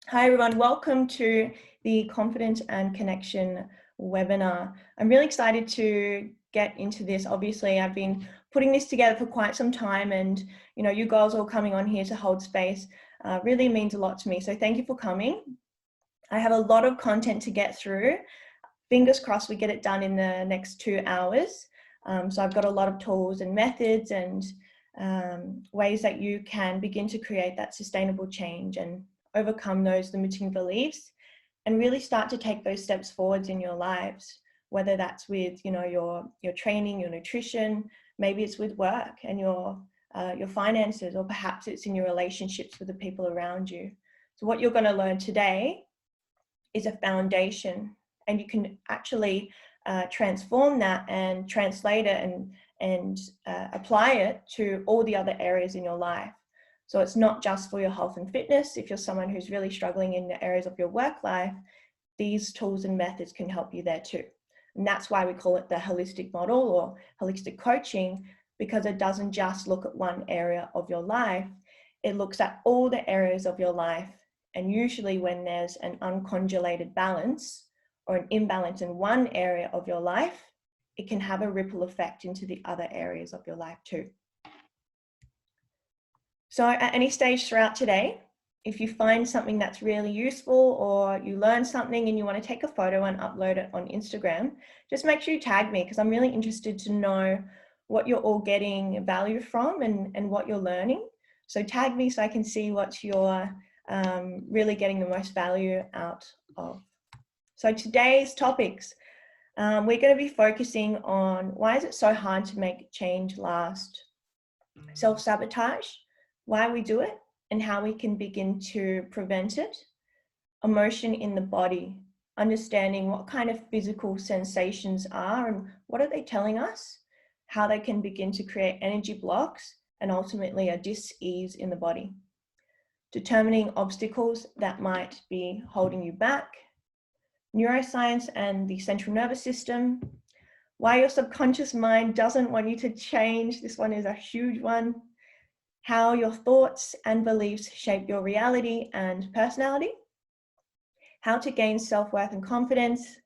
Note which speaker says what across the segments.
Speaker 1: Hi everyone, welcome to the Confidence and Connection webinar. I'm really excited to get into this. Obviously, I've been putting this together for quite some time, and you guys all coming on here to hold space really means a lot to me. So thank you for coming. I have a lot of content to get through. Fingers crossed we get it done in the next 2 hours. So I've got a lot of tools and methods and ways that you can begin to create that sustainable change and overcome those limiting beliefs and really start to take those steps forwards in your lives, whether that's with your training, your nutrition, maybe it's with work and your finances, or perhaps it's in your relationships with the people around you. So what you're going to learn today is a foundation, and you can actually transform that and translate it and apply it to all the other areas in your life. So it's not just for your health and fitness. If you're someone who's really struggling in the areas of your work life, these tools and methods can help you there too. And that's why we call it the holistic model or holistic coaching, because it doesn't just look at one area of your life. It looks at all the areas of your life. And usually when there's an uncongelated balance or an imbalance in one area of your life, it can have a ripple effect into the other areas of your life too. So at any stage throughout today, if you find something that's really useful or you learn something and you want to take a photo and upload it on Instagram, just make sure you tag me, because I'm really interested to know what you're all getting value from and what you're learning. So tag me so I can see what you're really getting the most value out of. So today's topics, we're going to be focusing on why is it so hard to make change last, self-sabotage, why we do it and how we can begin to prevent it, emotion in the body, understanding what kind of physical sensations are and what are they telling us, how they can begin to create energy blocks and ultimately a dis-ease in the body, determining obstacles that might be holding you back, neuroscience and the central nervous system, why your subconscious mind doesn't want you to change. This one is a huge one. How your thoughts and beliefs shape your reality and personality, how to gain self-worth and confidence,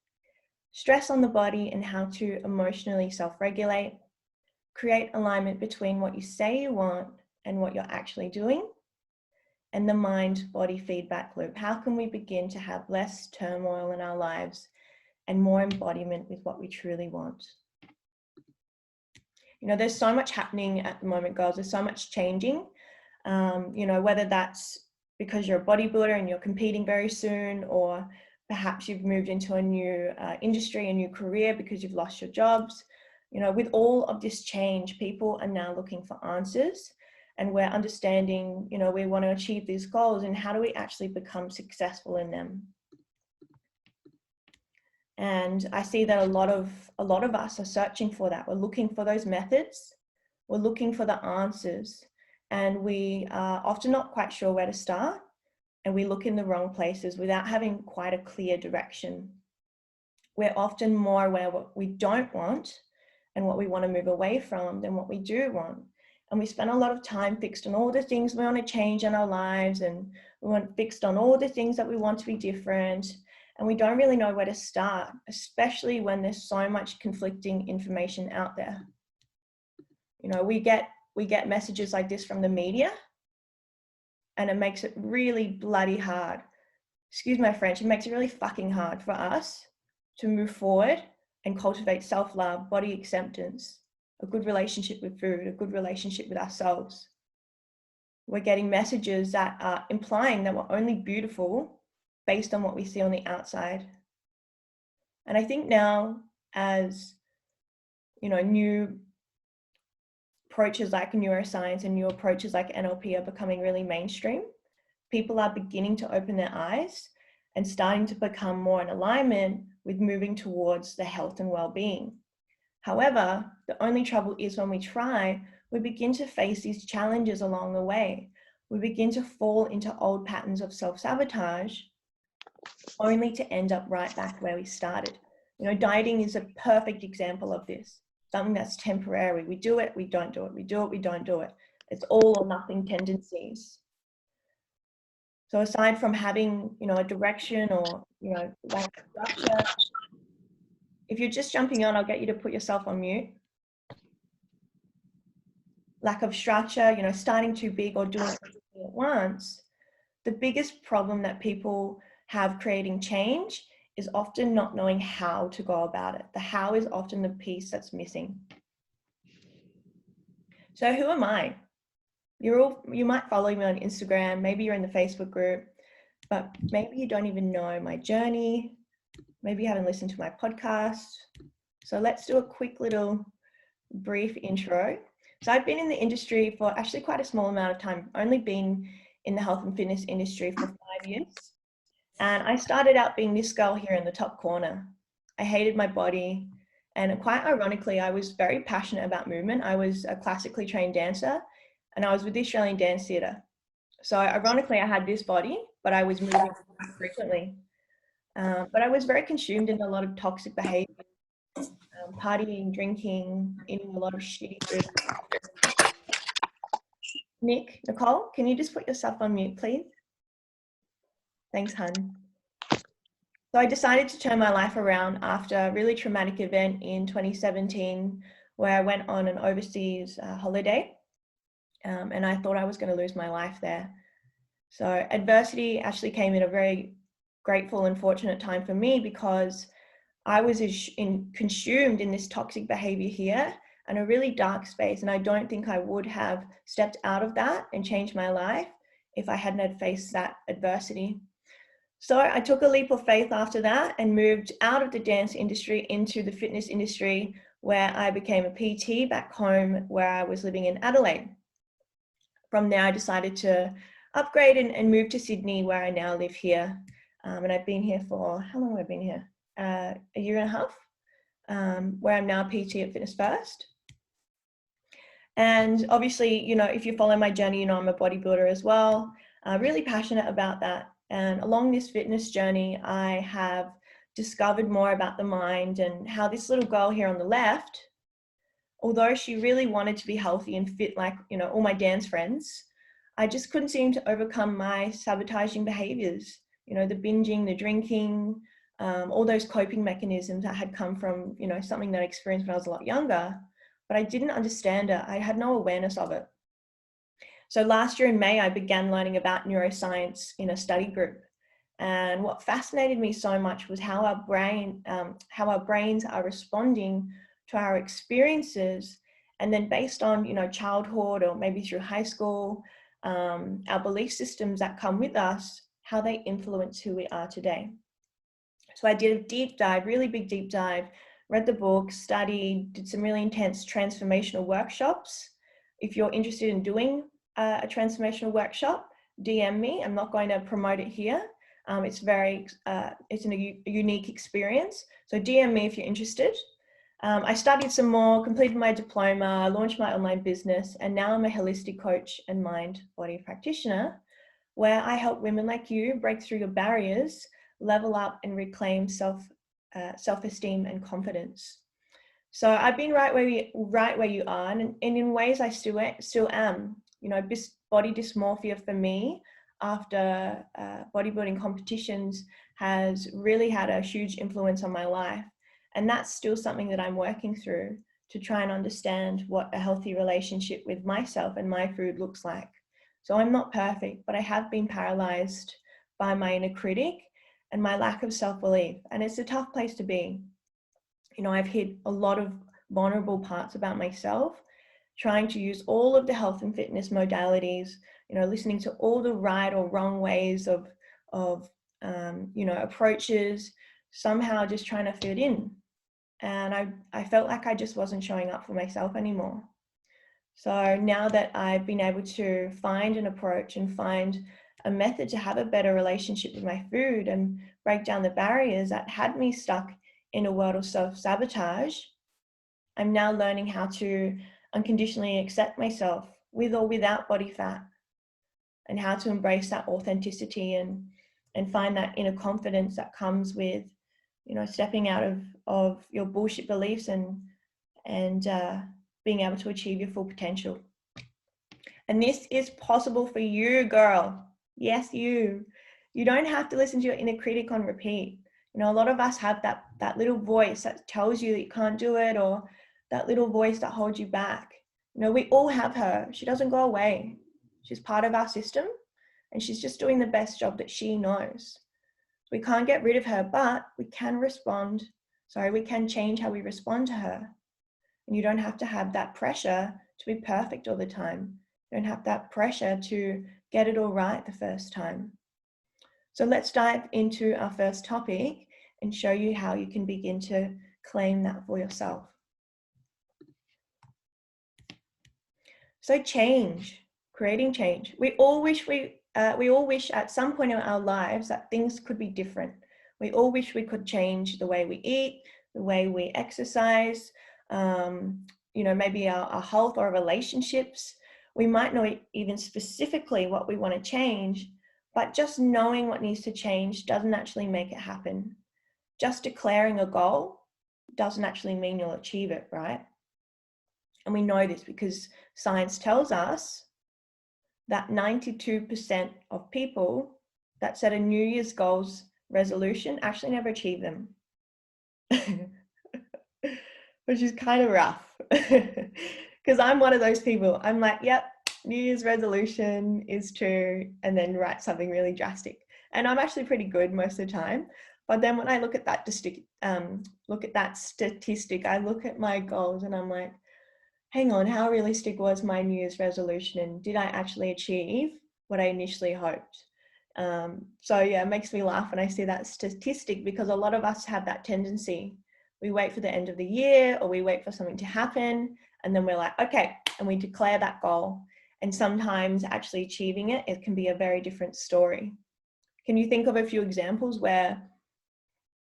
Speaker 1: stress on the body and how to emotionally self-regulate, create alignment between what you say you want and what you're actually doing, and the mind-body feedback loop. How can we begin to have less turmoil in our lives and more embodiment with what we truly want? There's so much happening at the moment, girls. There's so much changing, whether that's because you're a bodybuilder and you're competing very soon, or perhaps you've moved into a new industry, a new career because you've lost your jobs. With all of this change, people are now looking for answers, and we're understanding, we want to achieve these goals, and how do we actually become successful in them? And I see that a lot of us are searching for that. We're looking for those methods. We're looking for the answers, and we are often not quite sure where to start, and we look in the wrong places without having quite a clear direction. We're often more aware of what we don't want and what we want to move away from than what we do want. And we spend a lot of time fixed on all the things we want to change in our lives, and we want fixed on all the things that we want to be different. And we don't really know where to start, especially when there's so much conflicting information out there. We get messages like this from the media, and it makes it really bloody hard. Excuse my French, it makes it really fucking hard for us to move forward and cultivate self-love, body acceptance, a good relationship with food, a good relationship with ourselves. We're getting messages that are implying that we're only beautiful based on what we see on the outside. And I think now, as new approaches like neuroscience and new approaches like NLP are becoming really mainstream, people are beginning to open their eyes and starting to become more in alignment with moving towards the health and well-being. However, the only trouble is when we try, we begin to face these challenges along the way. We begin to fall into old patterns of self-sabotage, only to end up right back where we started. Dieting is a perfect example of this. Something that's temporary. We do it, we don't do it. We do it, we don't do it. It's all or nothing tendencies. So aside from having, a direction or, like structure, if you're just jumping on, I'll get you to put yourself on mute. Lack of structure, starting too big or doing everything at once. The biggest problem that people have creating change is often not knowing how to go about it. The how is often the piece that's missing. So who am I? You might follow me on Instagram, maybe you're in the Facebook group, but maybe you don't even know my journey. Maybe you haven't listened to my podcast. So let's do a quick little brief intro. So I've been in the industry for actually quite a small amount of time, only been in the health and fitness industry for 5 years. And I started out being this girl here in the top corner. I hated my body. And quite ironically, I was very passionate about movement. I was a classically trained dancer and I was with the Australian Dance Theatre. So ironically, I had this body, but I was moving frequently. But I was very consumed in a lot of toxic behavior, partying, drinking, eating a lot of shitty food. Nicole, can you just put yourself on mute, please? Thanks, hun. So I decided to turn my life around after a really traumatic event in 2017, where I went on an overseas holiday, and I thought I was going to lose my life there. So adversity actually came at a very grateful and fortunate time for me, because I was consumed in this toxic behavior here and a really dark space. And I don't think I would have stepped out of that and changed my life if I hadn't had faced that adversity. So I took a leap of faith after that and moved out of the dance industry into the fitness industry, where I became a PT back home where I was living in Adelaide. From there, I decided to upgrade and move to Sydney, where I now live here. And I've been here for, how long have I been here? A year and a half, where I'm now a PT at Fitness First. And obviously, if you follow my journey, I'm a bodybuilder as well. Really passionate about that. And along this fitness journey, I have discovered more about the mind and how this little girl here on the left, although she really wanted to be healthy and fit like, all my dance friends, I just couldn't seem to overcome my sabotaging behaviors, the binging, the drinking, all those coping mechanisms that had come from, something that I experienced when I was a lot younger, but I didn't understand it. I had no awareness of it. So last year in May, I began learning about neuroscience in a study group. And what fascinated me so much was how our brains are responding to our experiences. And then based on, childhood or maybe through high school, our belief systems that come with us, how they influence who we are today. So I did a deep dive, really big deep dive, read the book, studied, did some really intense transformational workshops. If you're interested in doing a transformational workshop, DM me. I'm not going to promote it here. It's a unique experience. So DM me if you're interested. I studied some more, completed my diploma, launched my online business, and now I'm a holistic coach and mind-body practitioner, where I help women like you break through your barriers, level up and reclaim self-esteem and confidence. So I've been right where you are, and in ways I still am. Body dysmorphia for me after bodybuilding competitions has really had a huge influence on my life. And that's still something that I'm working through to try and understand what a healthy relationship with myself and my food looks like. So I'm not perfect, but I have been paralyzed by my inner critic and my lack of self-belief. And it's a tough place to be. I've hit a lot of vulnerable parts about myself, trying to use all of the health and fitness modalities, listening to all the right or wrong ways of approaches, somehow just trying to fit in. And I felt like I just wasn't showing up for myself anymore. So now that I've been able to find an approach and find a method to have a better relationship with my food and break down the barriers that had me stuck in a world of self-sabotage, I'm now learning how to unconditionally accept myself with or without body fat, and how to embrace that authenticity and find that inner confidence that comes with, stepping out of your bullshit beliefs and being able to achieve your full potential. And this is possible for you, girl. Yes, you. You don't have to listen to your inner critic on repeat. You know, a lot of us have that little voice that tells you that you can't do it, or that little voice that holds you back. You know, we all have her. She doesn't go away. She's part of our system, and she's just doing the best job that she knows. We can't get rid of her, but we can we can change how we respond to her. And you don't have to have that pressure to be perfect all the time. You don't have that pressure to get it all right the first time. So let's dive into our first topic and show you how you can begin to claim that for yourself. So change, creating change. We all wish at some point in our lives that things could be different. We all wish we could change the way we eat, the way we exercise, you know, maybe our health or relationships. We might know even specifically what we want to change, but just knowing what needs to change doesn't actually make it happen. Just declaring a goal doesn't actually mean you'll achieve it, right? And we know this because science tells us that 92% of people that set a New Year's goals resolution actually never achieve them. Which is kind of rough. Because I'm one of those people. I'm like, yep, New Year's resolution is to, and then write something really drastic. And I'm actually pretty good most of the time. But then when I look at that statistic, I look at my goals and I'm like, hang on, how realistic was my New Year's resolution? And did I actually achieve what I initially hoped? So yeah, it makes me laugh when I see that statistic, because a lot of us have that tendency. We wait for the end of the year, or we wait for something to happen, and then we're like, okay, and we declare that goal. And sometimes actually achieving it, it can be a very different story. Can you think of a few examples where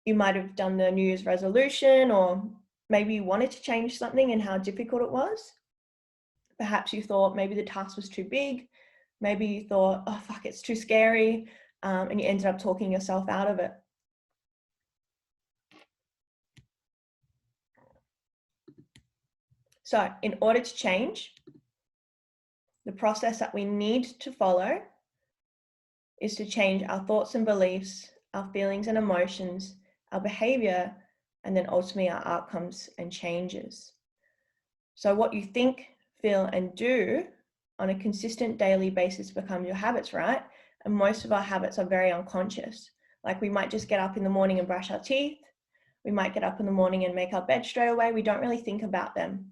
Speaker 1: you might have done the New Year's resolution, or maybe you wanted to change something and how difficult it was? Perhaps you thought maybe the task was too big. Maybe you thought, oh, fuck, it's too scary. And you ended up talking yourself out of it. So in order to change, the process that we need to follow is to change our thoughts and beliefs, our feelings and emotions, our behavior, and then ultimately our outcomes and changes. So what you think, feel, and do on a consistent daily basis become your habits, right? And most of our habits are very unconscious. Like we might just get up in the morning and brush our teeth. We might get up in the morning and make our bed straight away. We don't really think about them.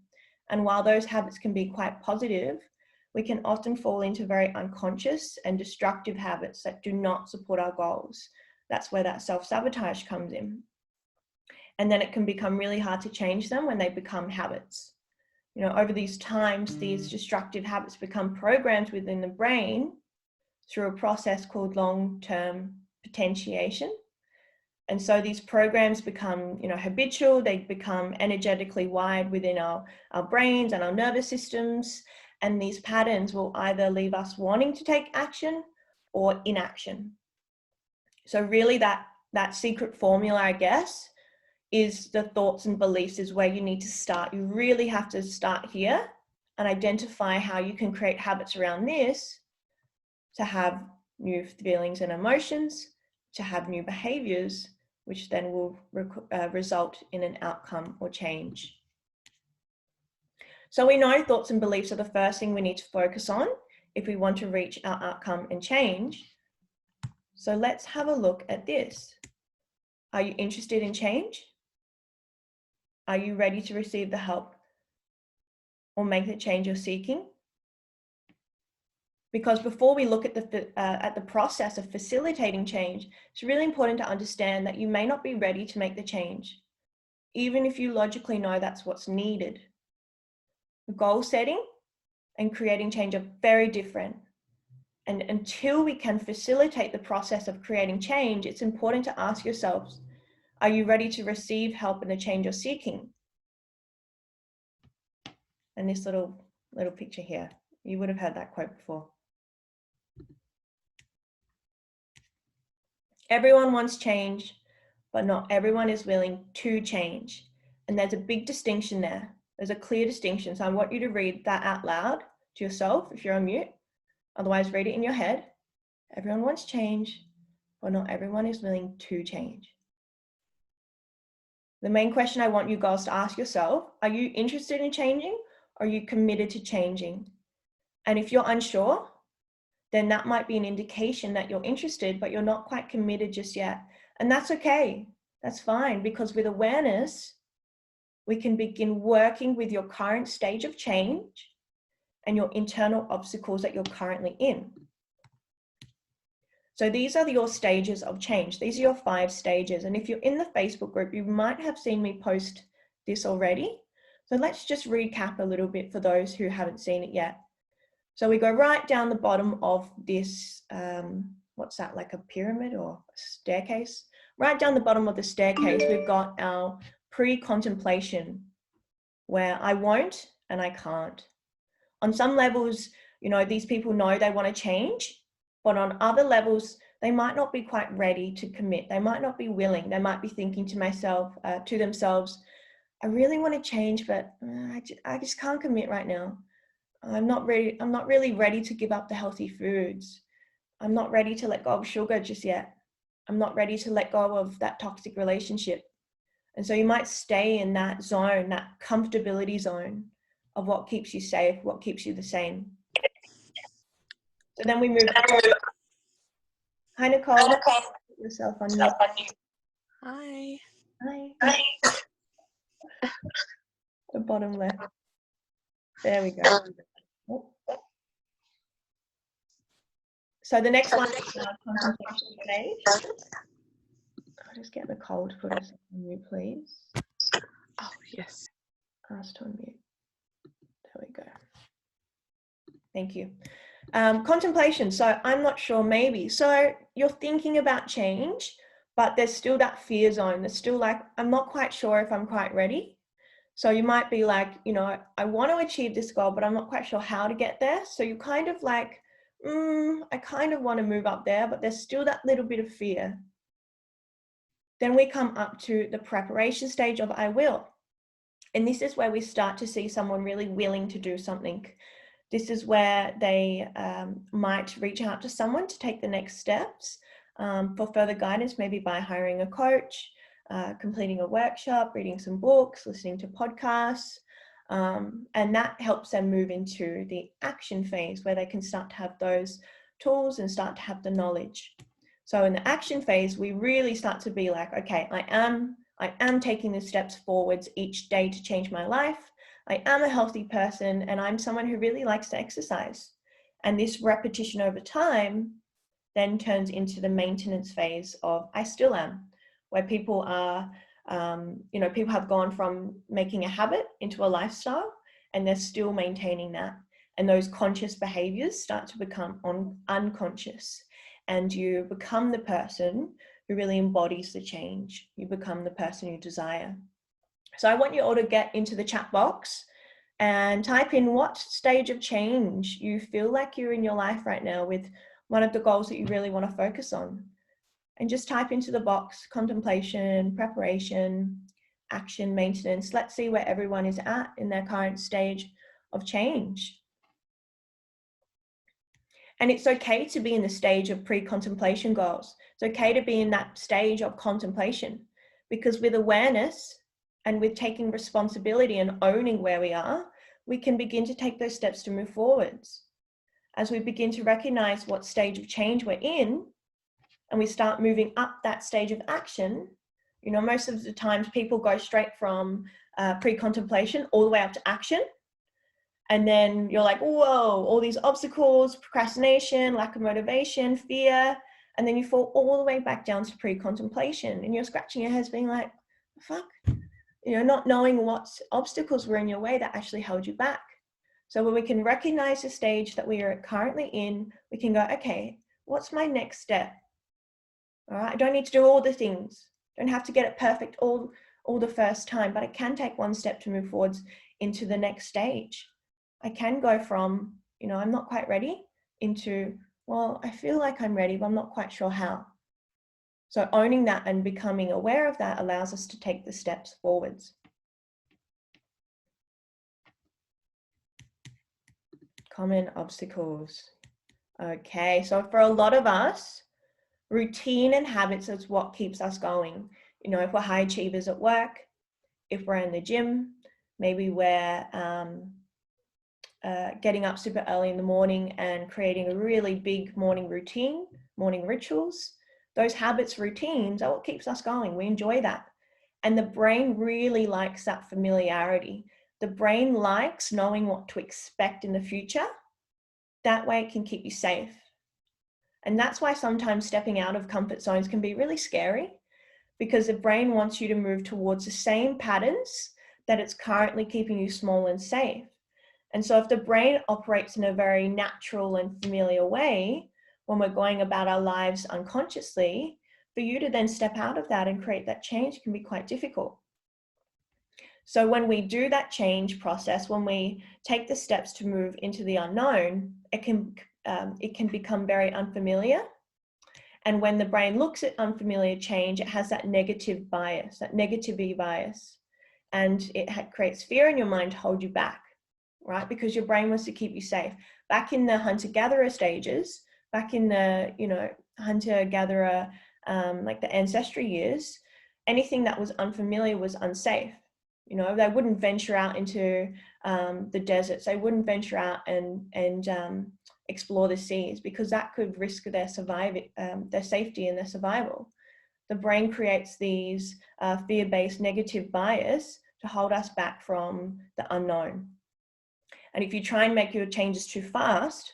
Speaker 1: And while those habits can be quite positive, we can often fall into very unconscious and destructive habits that do not support our goals. That's where that self-sabotage comes in. And then it can become really hard to change them when they become habits. You know, over these times, these destructive habits become programmed within the brain through a process called long-term potentiation. And so these programs become, you know, habitual. They become energetically wired within our brains and our nervous systems. And these patterns will either leave us wanting to take action or inaction. So really that secret formula, I guess, is the thoughts and beliefs is where you need to start. You really have to start here and identify how you can create habits around this to have new feelings and emotions, to have new behaviors, which then will result in an outcome or change. So we know thoughts and beliefs are the first thing we need to focus on if we want to reach our outcome and change. So let's have a look at this. Are you interested in change? Are you ready to receive the help or make the change you're seeking? Because before we look at the process of facilitating change, it's really important to understand that you may not be ready to make the change, even if you logically know that's what's needed. Goal setting and creating change are very different. And until we can facilitate the process of creating change, it's important to ask yourselves, are you ready to receive help in the change you're seeking? And this little picture here, you would have heard that quote before. Everyone wants change, but not everyone is willing to change. And there's a big distinction there. There's a clear distinction. So I want you to read that out loud to yourself if you're on mute. Otherwise, read it in your head Everyone wants change, but not everyone is willing to change. The main question I want you girls to ask yourself, are you interested in changing or are you committed to changing? And if you're unsure, then that might be an indication that you're interested, but you're not quite committed just yet. And that's okay. That's fine, because with awareness, we can begin working with your current stage of change and your internal obstacles that you're currently in. So these are your stages of change. These are your 5 stages. And if you're in the Facebook group, you might have seen me post this already. So let's just recap a little bit for those who haven't seen it yet. So we go right down the bottom of this, what's that, like a pyramid or a staircase? Right down the bottom of the staircase, we've got our pre-contemplation, where I won't and I can't. On some levels, you know, these people know they want to change, but on other levels, they might not be quite ready to commit. They might not be willing. They might be thinking to themselves, I really want to change, but I just can't commit right now. I'm not really ready to give up the healthy foods. I'm not ready to let go of sugar just yet. I'm not ready to let go of that toxic relationship. And so you might stay in that zone, that comfortability zone of what keeps you safe, what keeps you the same. So then we move. Hi, Nicole. Put yourself on mute.
Speaker 2: Hi.
Speaker 1: Hi. The bottom left. There we go. Oh. So the next one is our contemplation stage. I'll just get Nicole to put us on mute, please.
Speaker 2: Oh, yes.
Speaker 1: Ask to unmute. There we go. Thank you. Contemplation. So I'm not sure, maybe. So you're thinking about change, but there's still that fear zone. There's still like, I'm not quite sure if I'm quite ready. So you might be like, you know, I want to achieve this goal, but I'm not quite sure how to get there. So you kind of like, I kind of want to move up there, but there's still that little bit of fear. Then we come up to the preparation stage of I will. And this is where we start to see someone really willing to do something. This is where they might reach out to someone to take the next steps for further guidance, maybe by hiring a coach, completing a workshop, reading some books, listening to podcasts. And that helps them move into the action phase where they can start to have those tools and start to have the knowledge. So in the action phase, we really start to be like, okay, I am taking the steps forwards each day to change my life. I am a healthy person and I'm someone who really likes to exercise. And this repetition over time then turns into the maintenance phase of I still am, where people are, people have gone from making a habit into a lifestyle and they're still maintaining that. And those conscious behaviors start to become unconscious. And you become the person who really embodies the change. You become the person you desire. So I want you all to get into the chat box and type in what stage of change you feel like you're in your life right now with one of the goals that you really want to focus on. And just type into the box, contemplation, preparation, action, maintenance. Let's see where everyone is at in their current stage of change. And it's okay to be in the stage of pre-contemplation goals. It's okay to be in that stage of contemplation, because with awareness and with taking responsibility and owning where we are, we can begin to take those steps to move forwards. As we begin to recognize what stage of change we're in, and we start moving up that stage of action, you know, most of the times people go straight from pre-contemplation all the way up to action. And then you're like, whoa, all these obstacles, procrastination, lack of motivation, fear. And then you fall all the way back down to pre-contemplation and you're scratching your head being like, fuck, you know, not knowing what obstacles were in your way that actually held you back. So when we can recognize the stage that we are currently in, we can go, okay, what's my next step? All right, I don't need to do all the things. Don't have to get it perfect all the first time, but I can take one step to move forwards into the next stage. I can go from, you know, I'm not quite ready into, well, I feel like I'm ready, but I'm not quite sure how. So owning that and becoming aware of that allows us to take the steps forwards. Common obstacles. Okay, so for a lot of us, routine and habits is what keeps us going. You know, if we're high achievers at work, if we're in the gym, maybe we're getting up super early in the morning and creating a really big morning routine, morning rituals. Those habits, routines are what keeps us going. We enjoy that. And the brain really likes that familiarity. The brain likes knowing what to expect in the future. That way it can keep you safe. And that's why sometimes stepping out of comfort zones can be really scary, because the brain wants you to move towards the same patterns that it's currently keeping you small and safe. And so if the brain operates in a very natural and familiar way, when we're going about our lives unconsciously, for you to then step out of that and create that change can be quite difficult. So when we do that change process, when we take the steps to move into the unknown, it can become very unfamiliar. And when the brain looks at unfamiliar change, it has that negative bias, that negativity bias. And it creates fear in your mind to hold you back, right? Because your brain wants to keep you safe. Back in the hunter-gatherer stages, back in the, hunter-gatherer, like the ancestry years, anything that was unfamiliar was unsafe. You know, they wouldn't venture out into the deserts. They wouldn't venture out and explore the seas, because that could risk their safety and their survival. The brain creates these fear-based negative bias to hold us back from the unknown. And if you try and make your changes too fast,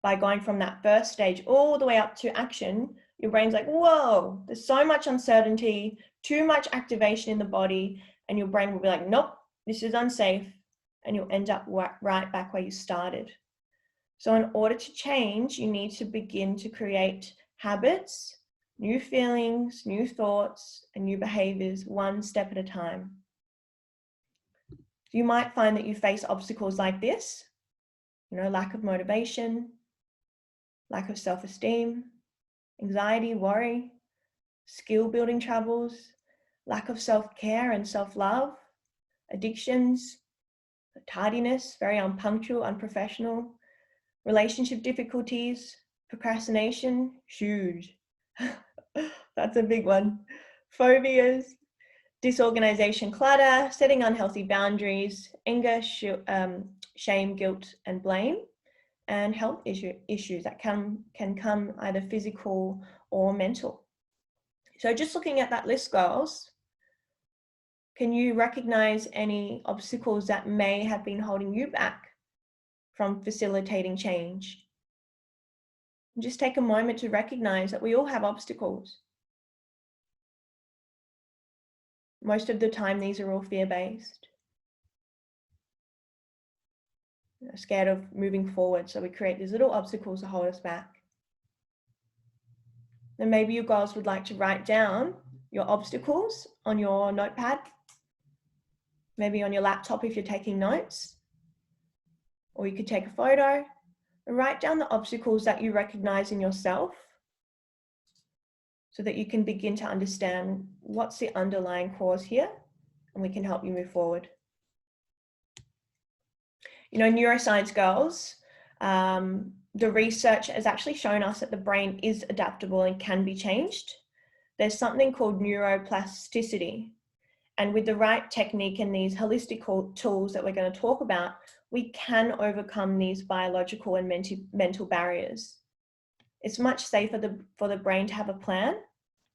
Speaker 1: by going from that first stage all the way up to action, your brain's like, whoa, there's so much uncertainty, too much activation in the body, and your brain will be like, nope, this is unsafe, and you'll end up right back where you started. So in order to change, you need to begin to create habits, new feelings, new thoughts, and new behaviors, one step at a time. You might find that you face obstacles like this, lack of motivation, lack of self-esteem, anxiety, worry, skill building troubles, lack of self-care and self-love, addictions, tardiness, very unpunctual, unprofessional, relationship difficulties, procrastination, huge. That's a big one. Phobias, disorganization, clutter, setting unhealthy boundaries, anger, shame, guilt, and blame, and health issues that can come either physical or mental. So just looking at that list, girls, can you recognize any obstacles that may have been holding you back from facilitating change? And just take a moment to recognize that we all have obstacles. Most of the time, these are all fear-based. Scared of moving forward, so we create these little obstacles to hold us back. Then maybe you guys would like to write down your obstacles on your notepad, maybe on your laptop if you're taking notes, or you could take a photo and write down the obstacles that you recognize in yourself, so that you can begin to understand what's the underlying cause here, and we can help you move forward. Neuroscience, girls, the research has actually shown us that the brain is adaptable and can be changed. There's something called neuroplasticity. And with the right technique and these holistic tools that we're going to talk about, we can overcome these biological and mental barriers. It's much safer for the brain to have a plan.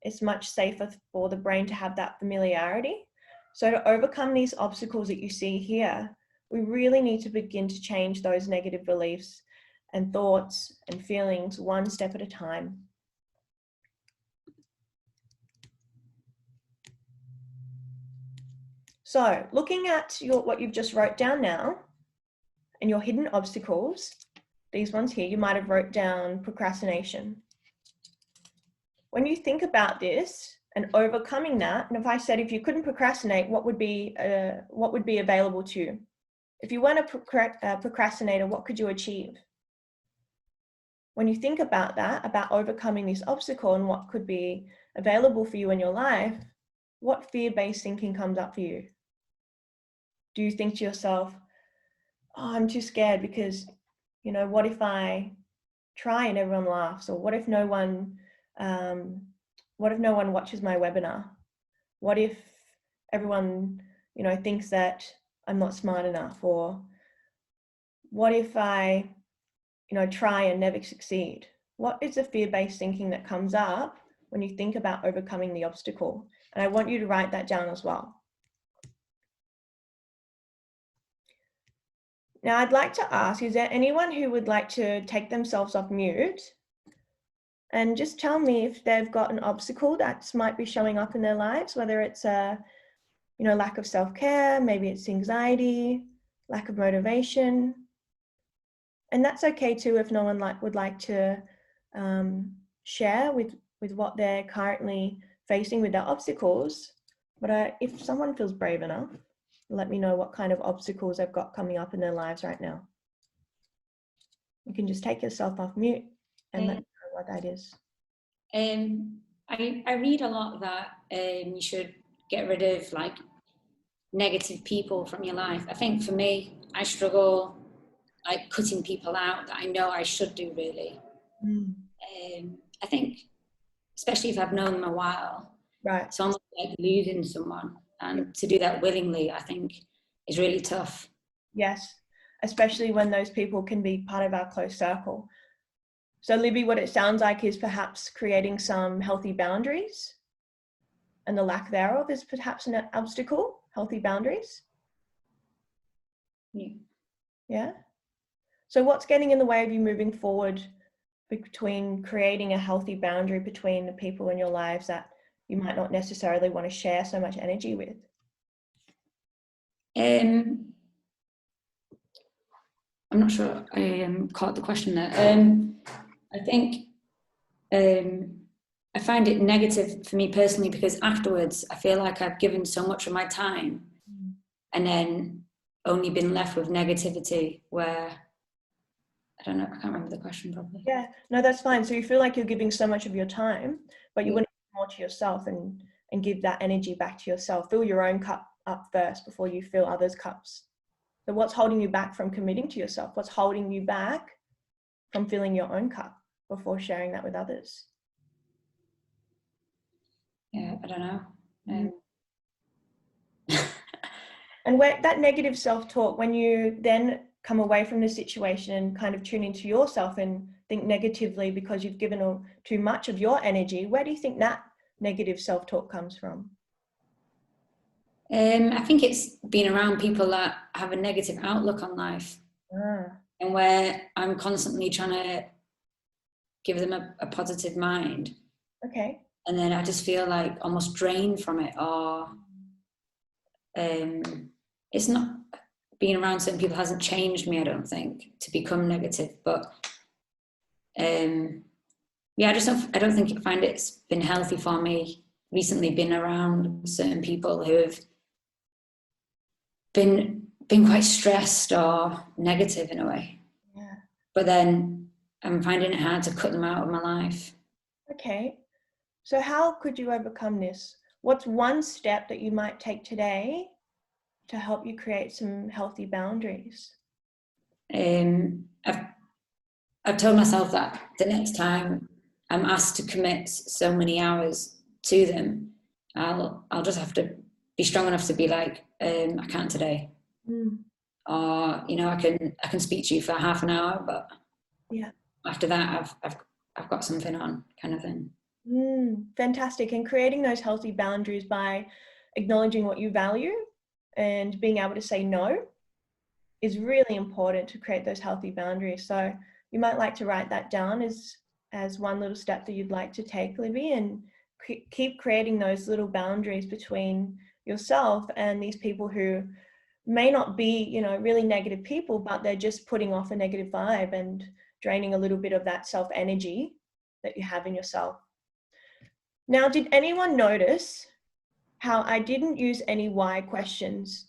Speaker 1: It's much safer for the brain to have that familiarity. So to overcome these obstacles that you see here, we really need to begin to change those negative beliefs and thoughts and feelings one step at a time. So looking at what you've just wrote down now and your hidden obstacles, these ones here, you might have wrote down procrastination. When you think about this and overcoming that, and if I said, if you couldn't procrastinate, what would be available to you? If you weren't a procrastinator, what could you achieve? When you think about that, about overcoming this obstacle and what could be available for you in your life, what fear-based thinking comes up for you? Do you think to yourself, oh, I'm too scared because, what if I try and everyone laughs? Or what if no one watches my webinar? What if everyone, thinks that I'm not smart enough? Or what if I, try and never succeed? What is the fear-based thinking that comes up when you think about overcoming the obstacle? And I want you to write that down as well. Now, I'd like to ask, is there anyone who would like to take themselves off mute and just tell me if they've got an obstacle that might be showing up in their lives, whether it's a, lack of self-care, maybe it's anxiety, lack of motivation. And that's okay too if no one would like to share with what they're currently facing with their obstacles. But if someone feels brave enough, let me know what kind of obstacles they've got coming up in their lives right now. You can just take yourself off mute and let me know what that is.
Speaker 3: I read a lot that you should get rid of like negative people from your life. I think for me, I struggle like cutting people out that I know I should do really. I think, especially if I've known them a while,
Speaker 1: right?
Speaker 3: It's almost like losing someone, and to do that willingly, I think, is really tough.
Speaker 1: Yes, especially when those people can be part of our close circle. So Libby, what it sounds like is perhaps creating some healthy boundaries, and the lack thereof is perhaps an obstacle. Healthy boundaries. Yeah. So what's getting in the way of you moving forward between creating a healthy boundary between the people in your lives that you might not necessarily want to share so much energy with?
Speaker 3: I'm not sure I caught the question there. I think I find it negative for me personally because afterwards I feel like I've given so much of my time and then only been left with negativity where, I don't know, I can't remember the question properly.
Speaker 1: Yeah, no, that's fine. So you feel like you're giving so much of your time, but you want to give more to yourself and give that energy back to yourself. Fill your own cup up first before you fill others' cups. So what's holding you back from committing to yourself? What's holding you back from filling your own cup before sharing that with others?
Speaker 3: Yeah, I don't know.
Speaker 1: And where that negative self-talk, when you then come away from the situation and kind of tune into yourself and think negatively because you've given too much of your energy, where do you think that negative self-talk comes from?
Speaker 3: I think it's been around people that have a negative outlook on life and where I'm constantly trying to give them a positive mind.
Speaker 1: Okay.
Speaker 3: And then I just feel like almost drained from it, or it's not, being around certain people hasn't changed me, I don't think, to become negative, but yeah, I don't think I find it's been healthy for me recently being around certain people who have been quite stressed or negative in a way.
Speaker 1: Yeah.
Speaker 3: But then I'm finding it hard to cut them out of my life.
Speaker 1: Okay. So how could you overcome this? What's one step that you might take today to help you create some healthy boundaries?
Speaker 3: I've told myself that the next time I'm asked to commit so many hours to them, I'll just have to be strong enough to be like, I can't today. Or, you know, I can speak to you for half an hour, but
Speaker 1: yeah,
Speaker 3: after that I've got something on, kind of thing.
Speaker 1: Fantastic. And creating those healthy boundaries by acknowledging what you value and being able to say no is really important to create those healthy boundaries. So you might like to write that down as one little step that you'd like to take, Libby, and keep creating those little boundaries between yourself and these people who may not be, you know, really negative people, but they're just putting off a negative vibe and draining a little bit of that self energy that you have in yourself. Now, did anyone notice how I didn't use any why questions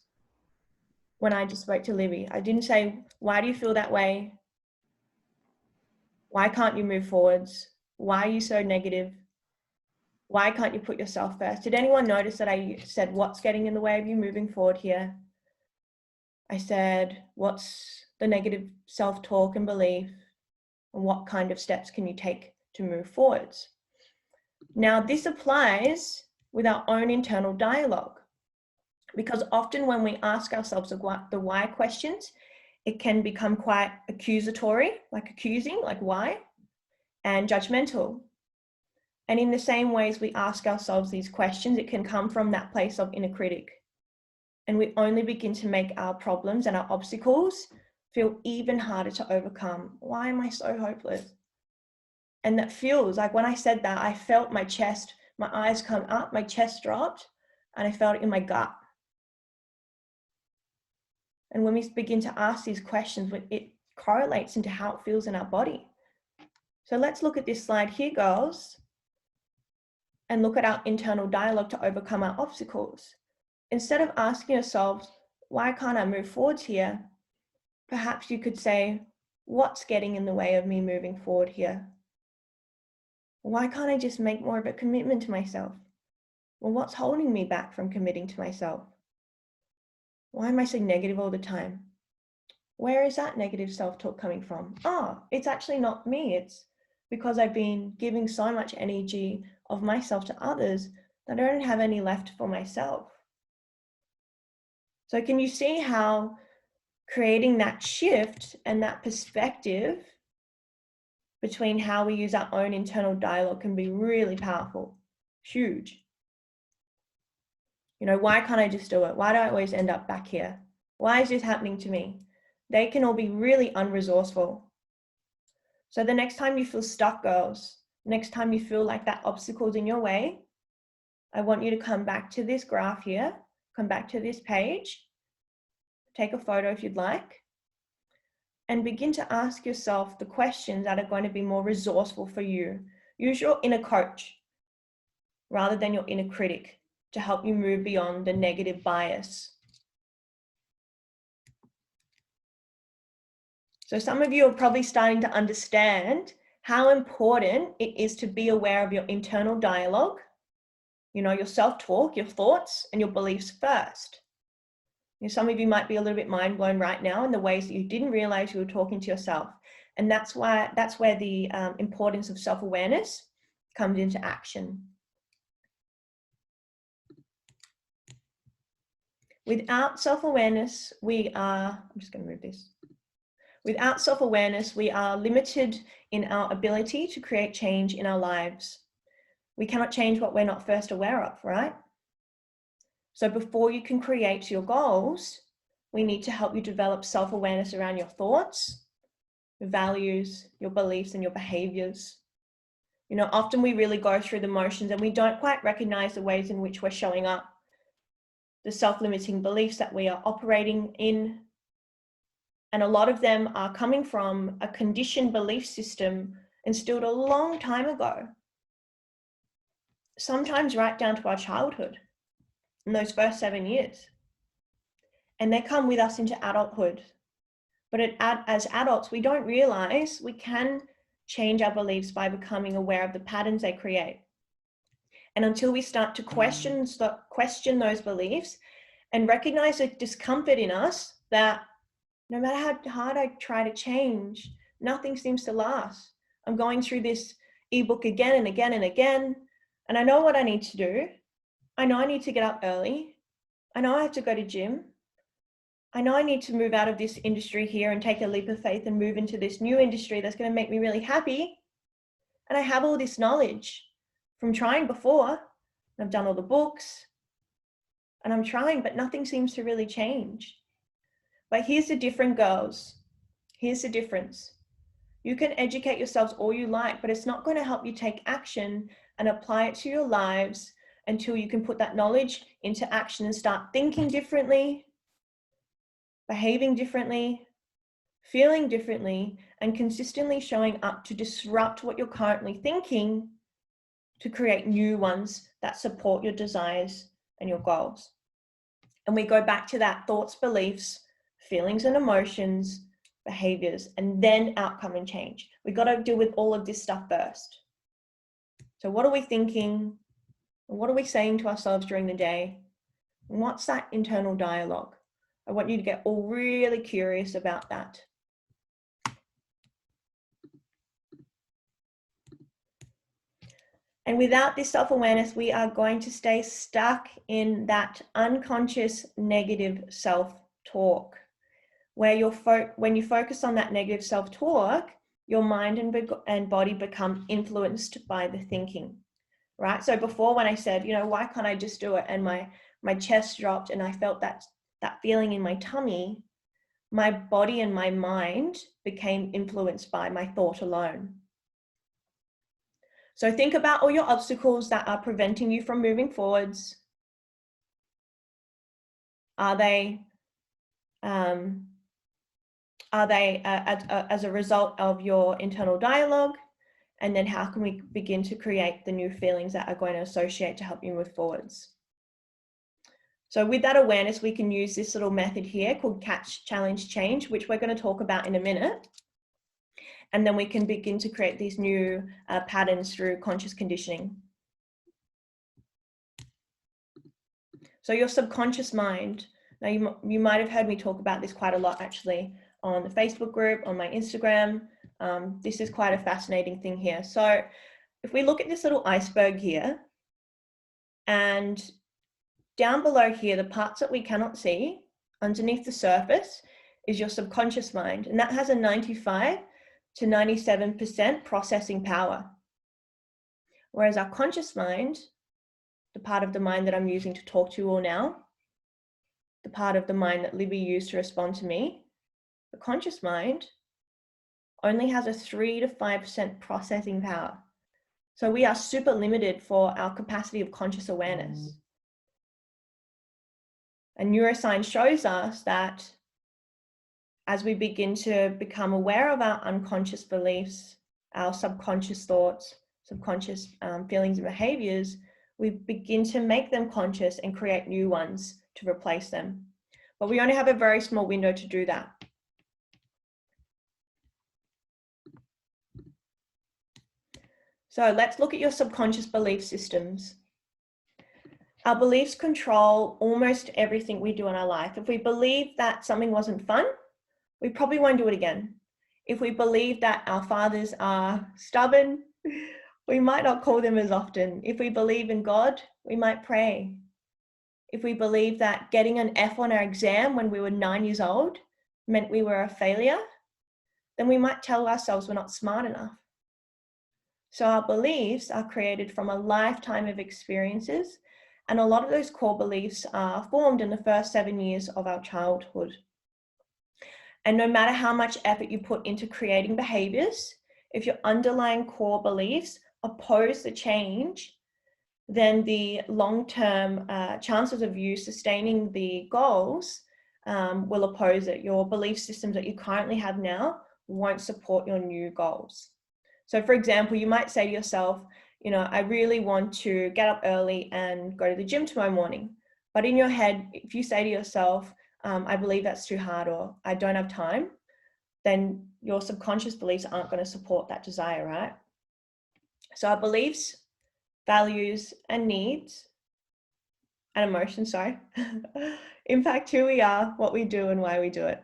Speaker 1: when I just spoke to Libby? I didn't say, why do you feel that way? Why can't you move forwards? Why are you so negative? Why can't you put yourself first? Did anyone notice that I said, what's getting in the way of you moving forward here? I said, what's the negative self-talk and belief? And what kind of steps can you take to move forwards? Now, this applies with our own internal dialogue, because often when we ask ourselves the why questions, it can become quite accusatory, like accusing, like why, and judgmental. And in the same ways we ask ourselves these questions, it can come from that place of inner critic. And we only begin to make our problems and our obstacles feel even harder to overcome. Why am I so hopeless? And that feels like, when I said that, I felt my chest, my eyes come up, my chest dropped, and I felt it in my gut. And when we begin to ask these questions, it correlates into how it feels in our body. So let's look at this slide here, girls, and look at our internal dialogue to overcome our obstacles. Instead of asking yourselves, why can't I move forwards here? Perhaps you could say, what's getting in the way of me moving forward here? Why can't I just make more of a commitment to myself? Well, what's holding me back from committing to myself? Why am I so negative all the time? Where is that negative self-talk coming from? Oh, it's actually not me. It's because I've been giving so much energy of myself to others that I don't have any left for myself. So can you see how creating that shift and that perspective between how we use our own internal dialogue can be really powerful, huge. You know, why can't I just do it? Why do I always end up back here? Why is this happening to me? They can all be really unresourceful. So the next time you feel stuck, girls, next time you feel like that obstacle's in your way, I want you to come back to this graph here, come back to this page, take a photo if you'd like, and begin to ask yourself the questions that are going to be more resourceful for you. Use your inner coach rather than your inner critic to help you move beyond the negative bias. So some of you are probably starting to understand how important it is to be aware of your internal dialogue, you know, your self-talk, your thoughts, and your beliefs first. You know, some of you might be a little bit mind blown right now in the ways that you didn't realize you were talking to yourself. And that's where the importance of self-awareness comes into action. Without self-awareness, I'm just going to move this. Without self-awareness, we are limited in our ability to create change in our lives. We cannot change what we're not first aware of, right? So before you can create your goals, we need to help you develop self-awareness around your thoughts, your values, your beliefs, and your behaviors. You know, often we really go through the motions and we don't quite recognize the ways in which we're showing up, the self-limiting beliefs that we are operating in. And a lot of them are coming from a conditioned belief system instilled a long time ago, sometimes right down to our childhood, in those first 7 years. And they come with us into adulthood. But as adults, we don't realize we can change our beliefs by becoming aware of the patterns they create. And until we start to question those beliefs and recognize the discomfort in us, that no matter how hard I try to change, nothing seems to last. I'm going through this ebook again and again and again, and I know what I need to do. I know I need to get up early. I know I have to go to gym. I know I need to move out of this industry here and take a leap of faith and move into this new industry that's going to make me really happy. And I have all this knowledge from trying before. I've done all the books and I'm trying, but nothing seems to really change. But here's the difference, girls. Here's the difference. You can educate yourselves all you like, but it's not going to help you take action and apply it to your lives until you can put that knowledge into action and start thinking differently, behaving differently, feeling differently, and consistently showing up to disrupt what you're currently thinking to create new ones that support your desires and your goals. And we go back to that thoughts, beliefs, feelings and emotions, behaviors, and then outcome and change. We got to deal with all of this stuff first. So what are we thinking? What are we saying to ourselves during the day? And what's that internal dialogue? I want you to get all really curious about that. And without this self-awareness, we are going to stay stuck in that unconscious negative self-talk, where when you focus on that negative self-talk, your mind and body become influenced by the thinking, right? So before, when I said, why can't I just do it? And my chest dropped and I felt that feeling in my tummy, my body and my mind became influenced by my thought alone. So think about all your obstacles that are preventing you from moving forwards. Are they as a result of your internal dialogue? And then how can we begin to create the new feelings that are going to associate to help you move forwards? So with that awareness, we can use this little method here called Catch, Challenge, Change, which we're going to talk about in a minute. And then we can begin to create these new patterns through conscious conditioning. So your subconscious mind, now you might have heard me talk about this quite a lot actually on the Facebook group, on my Instagram. This is quite a fascinating thing here. So if we look at this little iceberg here, and down below here, the parts that we cannot see underneath the surface is your subconscious mind, and that has a 95 to 97% processing power. Whereas our conscious mind, the part of the mind that I'm using to talk to you all now, the part of the mind that Libby used to respond to me, the conscious mind only has a 3 to 5% processing power. So we are super limited for our capacity of conscious awareness. And neuroscience shows us that as we begin to become aware of our unconscious beliefs, our subconscious thoughts, subconscious feelings and behaviors, we begin to make them conscious and create new ones to replace them. But we only have a very small window to do that. So let's look at your subconscious belief systems. Our beliefs control almost everything we do in our life. If we believe that something wasn't fun, we probably won't do it again. If we believe that our fathers are stubborn, we might not call them as often. If we believe in God, we might pray. If we believe that getting an F on our exam when we were 9 years old meant we were a failure, then we might tell ourselves we're not smart enough. So our beliefs are created from a lifetime of experiences, and a lot of those core beliefs are formed in the first 7 years of our childhood. And no matter how much effort you put into creating behaviors, if your underlying core beliefs oppose the change, then the long-term chances of you sustaining the goals will oppose it. Your belief systems that you currently have now won't support your new goals. So for example, you might say to yourself, I really want to get up early and go to the gym tomorrow morning. But in your head, if you say to yourself, I believe that's too hard, or I don't have time, then your subconscious beliefs aren't going to support that desire, right? So our beliefs, values, and needs, and emotions, impact who we are, what we do, and why we do it.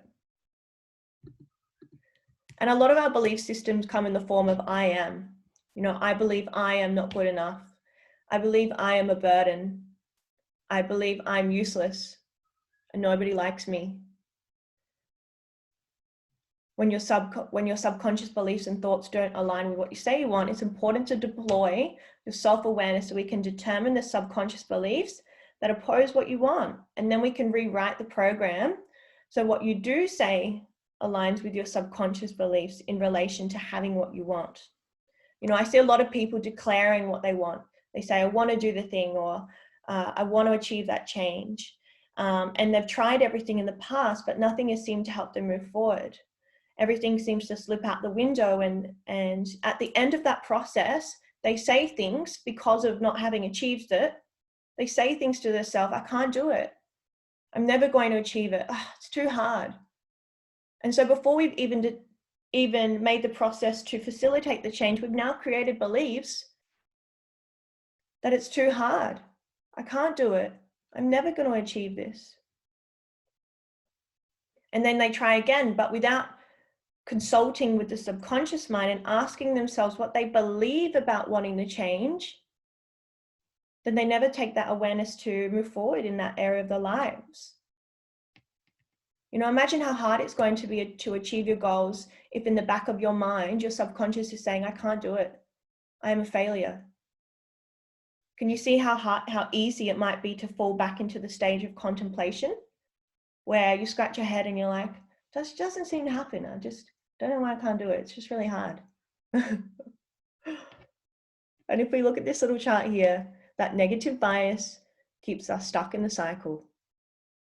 Speaker 1: And a lot of our belief systems come in the form of I am. I believe I am not good enough. I believe I am a burden. I believe I'm useless and nobody likes me. When your subconscious beliefs and thoughts don't align with what you say you want, it's important to deploy your self-awareness so we can determine the subconscious beliefs that oppose what you want. And then we can rewrite the program so what you do say aligns with your subconscious beliefs in relation to having what you want. I see a lot of people declaring what they want. They say, I want to do the thing, or I want to achieve that change. And they've tried everything in the past, but nothing has seemed to help them move forward. Everything seems to slip out the window, and at the end of that process, they say things because of not having achieved it. They say things to themselves, I can't do it. I'm never going to achieve it. It's too hard. And so before we've even made the process to facilitate the change, we've now created beliefs that it's too hard. I can't do it. I'm never going to achieve this. And then they try again, but without consulting with the subconscious mind and asking themselves what they believe about wanting to change, then they never take that awareness to move forward in that area of their lives. You know, imagine how hard it's going to be to achieve your goals if in the back of your mind, your subconscious is saying, I can't do it. I am a failure. Can you see how easy it might be to fall back into the stage of contemplation, where you scratch your head and you're like, this doesn't seem to happen. I just don't know why I can't do it. It's just really hard. And if we look at this little chart here, that negative bias keeps us stuck in the cycle,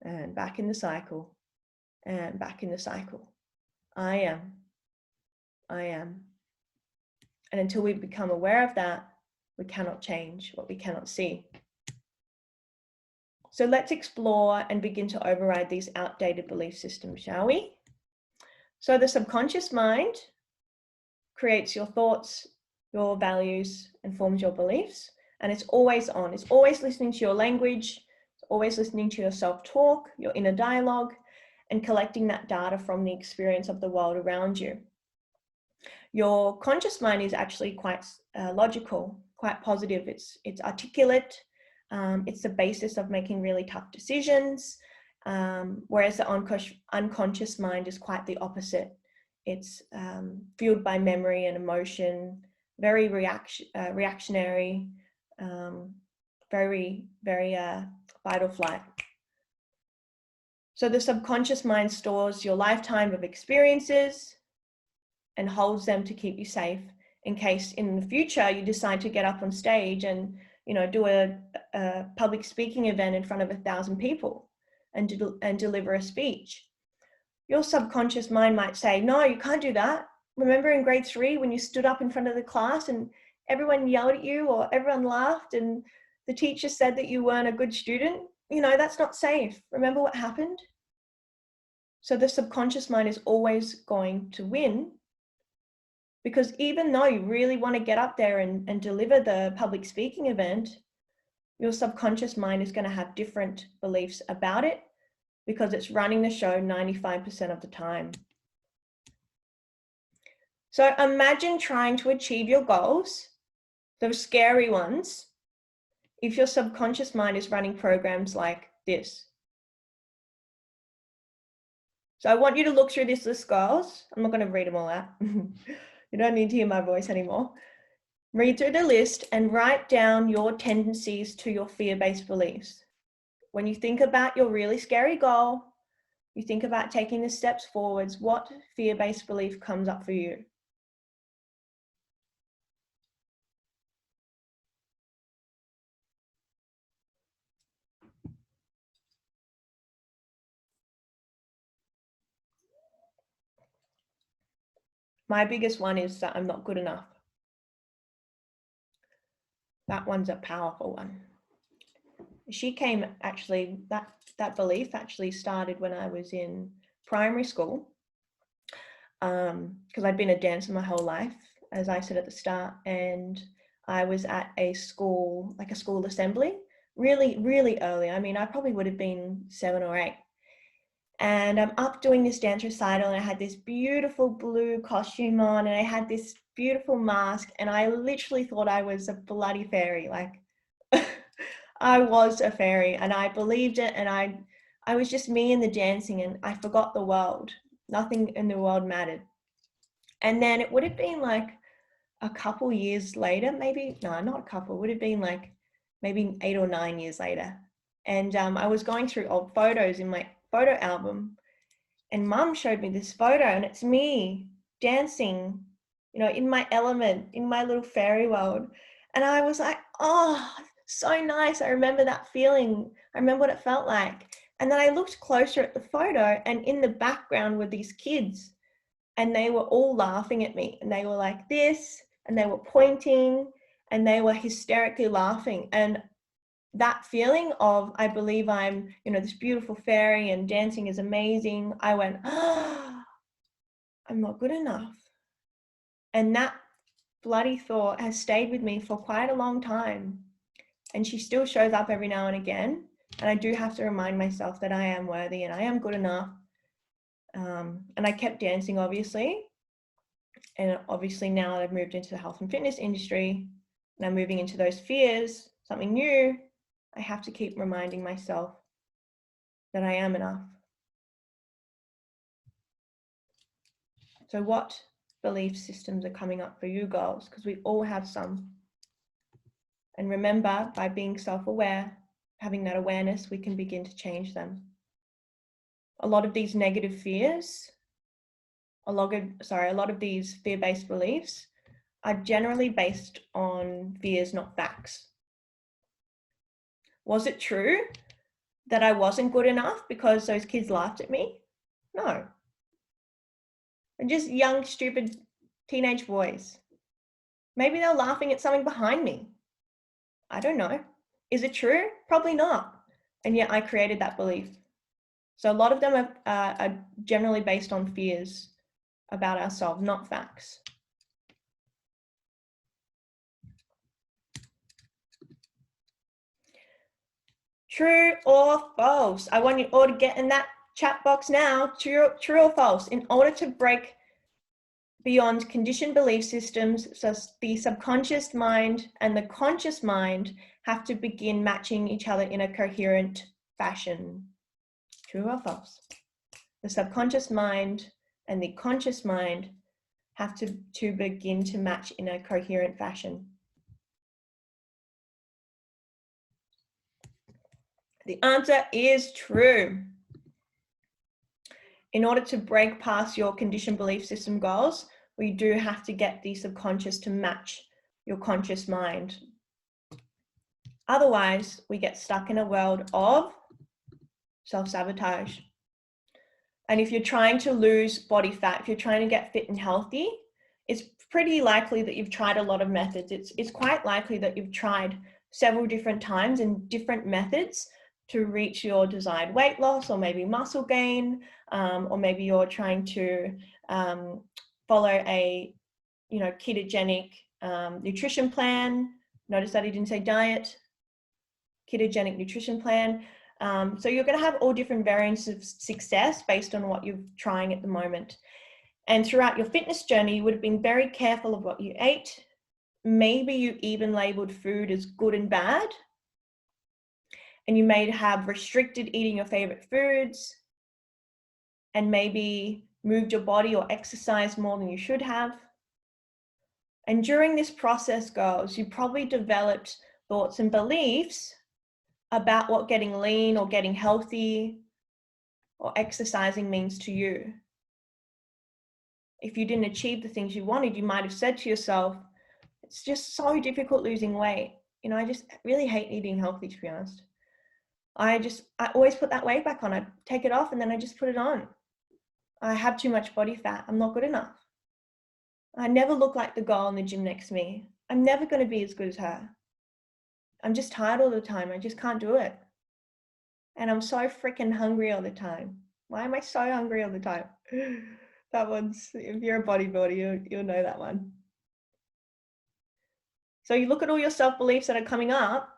Speaker 1: and back in the cycle, and back in the cycle. I am. And until we become aware of that, we cannot change what we cannot see. So let's explore and begin to override these outdated belief systems, shall we? So the subconscious mind creates your thoughts, your values, and forms your beliefs. And it's always on. It's always listening to your language. It's always listening to your self-talk, your inner dialogue, and collecting that data from the experience of the world around you. Your conscious mind is actually quite logical, quite positive. It's articulate. It's the basis of making really tough decisions. Whereas the unconscious mind is quite the opposite. It's fueled by memory and emotion, very reactionary, very fight or flight. So the subconscious mind stores your lifetime of experiences and holds them to keep you safe in case in the future you decide to get up on stage and, you know, do a public speaking event in front of 1,000 people and deliver a speech. Your subconscious mind might say, no, you can't do that. Remember in grade 3 when you stood up in front of the class and everyone yelled at you or everyone laughed and the teacher said that you weren't a good student? You know, that's not safe. Remember what happened? So the subconscious mind is always going to win, because even though you really want to get up there and deliver the public speaking event, your subconscious mind is going to have different beliefs about it because it's running the show 95% of the time. So imagine trying to achieve your goals, those scary ones, if your subconscious mind is running programs like this. So I want you to look through this list of goals. I'm not going to read them all out. You don't need to hear my voice anymore. Read through the list and write down your tendencies to your fear-based beliefs. When you think about your really scary goal, you think about taking the steps forwards, what fear-based belief comes up for you? My biggest one is that I'm not good enough. That one's a powerful one. She came actually, that belief actually started when I was in primary school, because I'd been a dancer my whole life, as I said at the start, and I was at a school, like a school assembly, really, really early. I mean, I probably would have been 7 or 8. And I'm up doing this dance recital and I had this beautiful blue costume on and I had this beautiful mask and I literally thought I was a bloody fairy. Like I was a fairy and I believed it, and I was just me in the dancing and I forgot the world. Nothing in the world mattered. And then it would have been like a couple years later, maybe, no, not a couple, it would have been like maybe 8 or 9 years later. And I was going through old photos in my photo album and Mum showed me this photo and it's me dancing, you know, in my element, in my little fairy world. And I was like, oh, so nice. I remember that feeling. I remember what it felt like. And then I looked closer at the photo and in the background were these kids and they were all laughing at me and they were like this and they were pointing and they were hysterically laughing. And that feeling of, I believe I'm, you know, this beautiful fairy and dancing is amazing. I went, oh, I'm not good enough. And that bloody thought has stayed with me for quite a long time. And she still shows up every now and again. And I do have to remind myself that I am worthy and I am good enough. And I kept dancing, obviously. And obviously now I've moved into the health and fitness industry and I'm moving into those fears. something new, I have to keep reminding myself that I am enough. So what belief systems are coming up for you girls? Because we all have some. And remember, by being self-aware, having that awareness, we can begin to change them. A lot of these negative fears, a lot of these fear-based beliefs are generally based on fears, not facts. Was it true that I wasn't good enough because those kids laughed at me? No. They're just young, stupid teenage boys. Maybe they're laughing at something behind me. I don't know. Is it true? Probably not. And yet I created that belief. So a lot of them are generally based on fears about ourselves, not facts. True or false? I want you all to get in that chat box now. True or false? In order to break beyond conditioned belief systems, so the subconscious mind and the conscious mind have to begin matching each other in a coherent fashion. True or false? The subconscious mind and the conscious mind have to begin to match in a coherent fashion. The answer is true. In order to break past your conditioned belief system goals, we do have to get the subconscious to match your conscious mind. Otherwise, we get stuck in a world of self-sabotage. And if you're trying to lose body fat, if you're trying to get fit and healthy, it's pretty likely that you've tried a lot of methods. It's quite likely that you've tried several different times and different methods to reach your desired weight loss, or maybe muscle gain, or maybe you're trying to follow a ketogenic nutrition plan. Notice that I didn't say diet. Ketogenic nutrition plan. So you're going to have all different variants of success based on what you're trying at the moment. And throughout your fitness journey, you would have been very careful of what you ate. Maybe you even labeled food as good and bad. And you may have restricted eating your favorite foods, and maybe moved your body or exercised more than you should have. And during this process, girls, you probably developed thoughts and beliefs about what getting lean or getting healthy or exercising means to you. If you didn't achieve the things you wanted, you might have said to yourself, it's just so difficult losing weight. I just really hate eating healthy, to be honest. I always put that weight back on. I take it off and then I just put it on. I have too much body fat. I'm not good enough. I never look like the girl in the gym next to me. I'm never going to be as good as her. I'm just tired all the time. I just can't do it. And I'm so freaking hungry all the time. Why am I so hungry all the time? That one's, if you're a bodybuilder, you'll know that one. So you look at all your self-beliefs that are coming up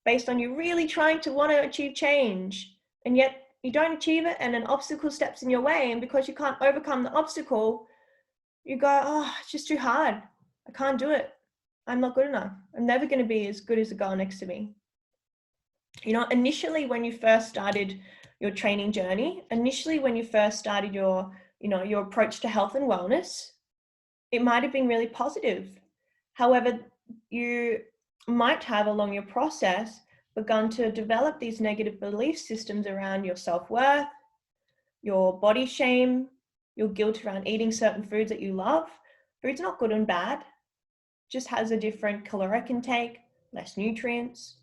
Speaker 1: based on you really trying to want to achieve change, and yet you don't achieve it, and an obstacle steps in your way, and because you can't overcome the obstacle, you go, oh, it's just too hard. I can't do it. I'm not good enough. I'm never going to be as good as the girl next to me. Initially when you first started your training journey, initially when you first started your approach to health and wellness, it might have been really positive. However, you might have along your process begun to develop these negative belief systems around your self-worth, your body shame, your guilt around eating certain foods that you love. Food's not good and bad, just has a different caloric intake, less nutrients.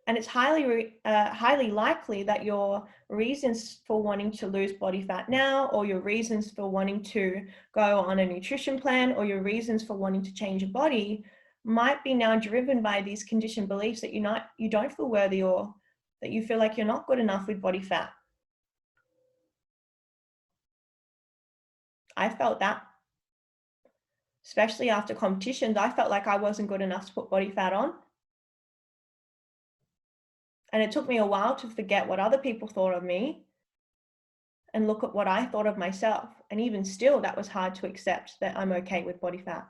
Speaker 1: And it's highly likely that your reasons for wanting to lose body fat now, or your reasons for wanting to go on a nutrition plan, or your reasons for wanting to change your body might be now driven by these conditioned beliefs that you don't feel worthy, or that you feel like you're not good enough with body fat. I felt that, especially after competitions. I felt like I wasn't good enough to put body fat on. And it took me a while to forget what other people thought of me and look at what I thought of myself. And even still, that was hard to accept, that I'm okay with body fat.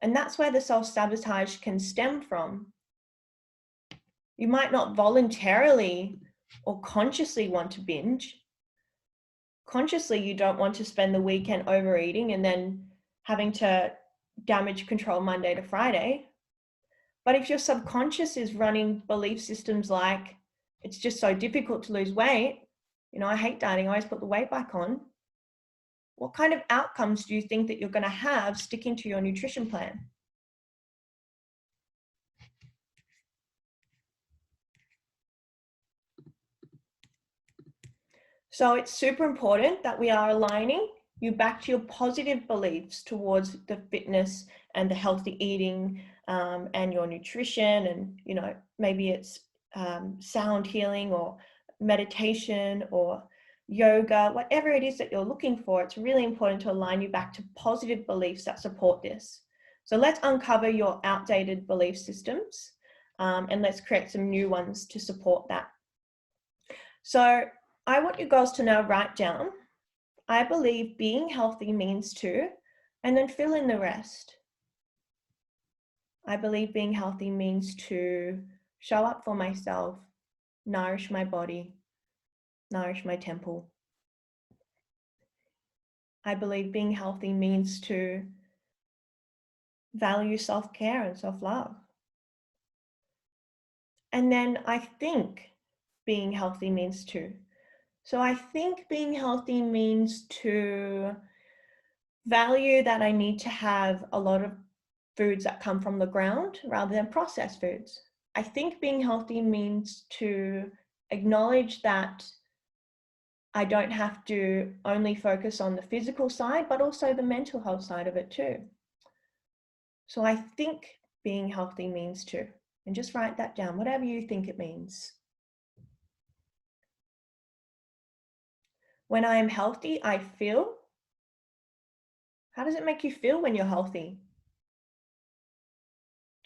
Speaker 1: And that's where the self-sabotage can stem from. You might not voluntarily or consciously want to binge. Consciously, you don't want to spend the weekend overeating and then having to damage control Monday to Friday. But if your subconscious is running belief systems like, it's just so difficult to lose weight, you know, I hate dieting, I always put the weight back on. What kind of outcomes do you think that you're going to have sticking to your nutrition plan? So it's super important that we are aligning you back to your positive beliefs towards the fitness and the healthy eating and your nutrition, and, you know, maybe it's sound healing or meditation or yoga, whatever it is that you're looking for. It's really important to align you back to positive beliefs that support this. So let's uncover your outdated belief systems and let's create some new ones to support that. So I want you girls to now write down, I believe being healthy means to, and then fill in the rest. I believe being healthy means to show up for myself, nourish my body, nourish my temple. I believe being healthy means to value self-care and self-love. And then I think being healthy means to. So I think being healthy means to value that I need to have a lot of foods that come from the ground rather than processed foods. I think being healthy means to acknowledge that I don't have to only focus on the physical side, but also the mental health side of it too. So I think being healthy means to, and just write that down, whatever you think it means. When I am healthy, I feel. How does it make you feel when you're healthy?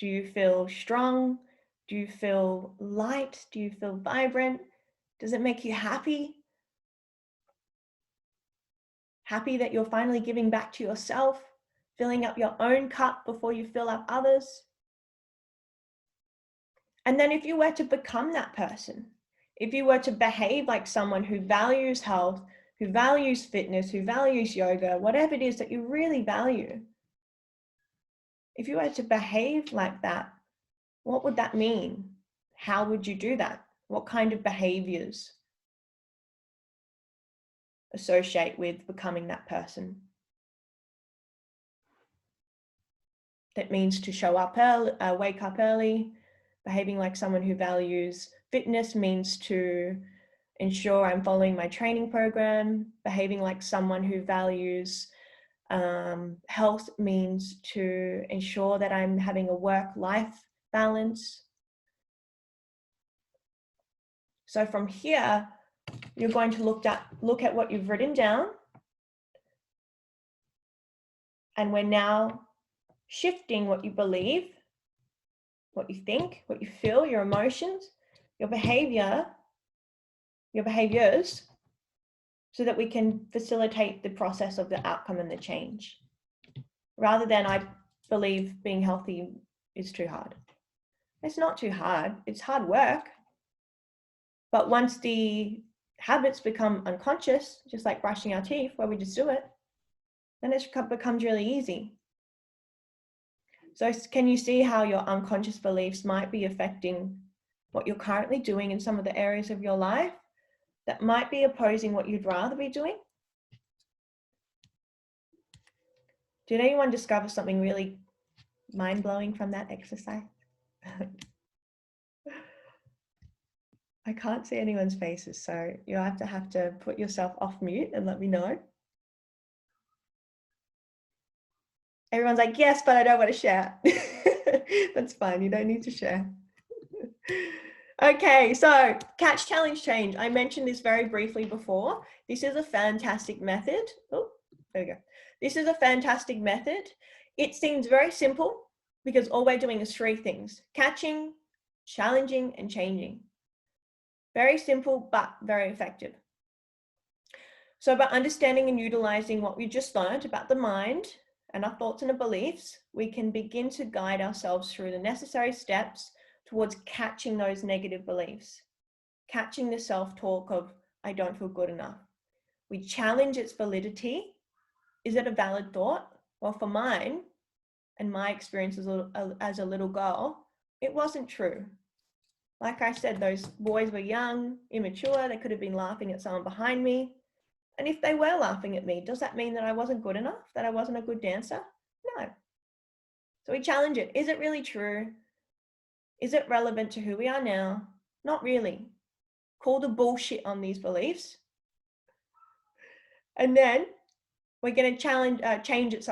Speaker 1: Do you feel strong? Do you feel light? Do you feel vibrant? Does it make you happy? Happy that you're finally giving back to yourself, filling up your own cup before you fill up others? And then if you were to become that person, if you were to behave like someone who values health, who values fitness, who values yoga, whatever it is that you really value, if you were to behave like that, what would that mean? How would you do that? What kind of behaviors associate with becoming that person? That means to show up early, wake up early. Behaving like someone who values fitness means to ensure I'm following my training program. Behaving like someone who values health means to ensure that I'm having a work-life balance. So from here, you're going to look at what you've written down. And we're now shifting what you believe, what you think, what you feel, your emotions, your behaviors, so that we can facilitate the process of the outcome and the change. Rather than, I believe being healthy is too hard. It's not too hard, it's hard work. But once the habits become unconscious, just like brushing our teeth, where we just do it, then it becomes really easy. So can you see how your unconscious beliefs might be affecting what you're currently doing in some of the areas of your life that might be opposing what you'd rather be doing? Did anyone discover something really mind-blowing from that exercise? I can't see anyone's faces, so you'll have to put yourself off mute and let me know. Everyone's like, yes, but I don't want to share. That's fine, you don't need to share. Okay, so catch, challenge, change. I mentioned this very briefly before. This is a fantastic method. Oh, there we go. This is a fantastic method. It seems very simple because all we're doing is 3 things: catching, challenging, and changing. Very simple, but very effective. So by understanding and utilizing what we just learned about the mind and our thoughts and our beliefs, we can begin to guide ourselves through the necessary steps towards catching those negative beliefs, catching the self-talk of, I don't feel good enough. We challenge its validity. Is it a valid thought? Well, for mine and my experience as a little girl, it wasn't true. Like I said, those boys were young, immature. They could have been laughing at someone behind me. And if they were laughing at me, does that mean that I wasn't good enough? That I wasn't a good dancer? No. So we challenge it. Is it really true? Is it relevant to who we are now? Not really. Call the bullshit on these beliefs. And then we're going to change it.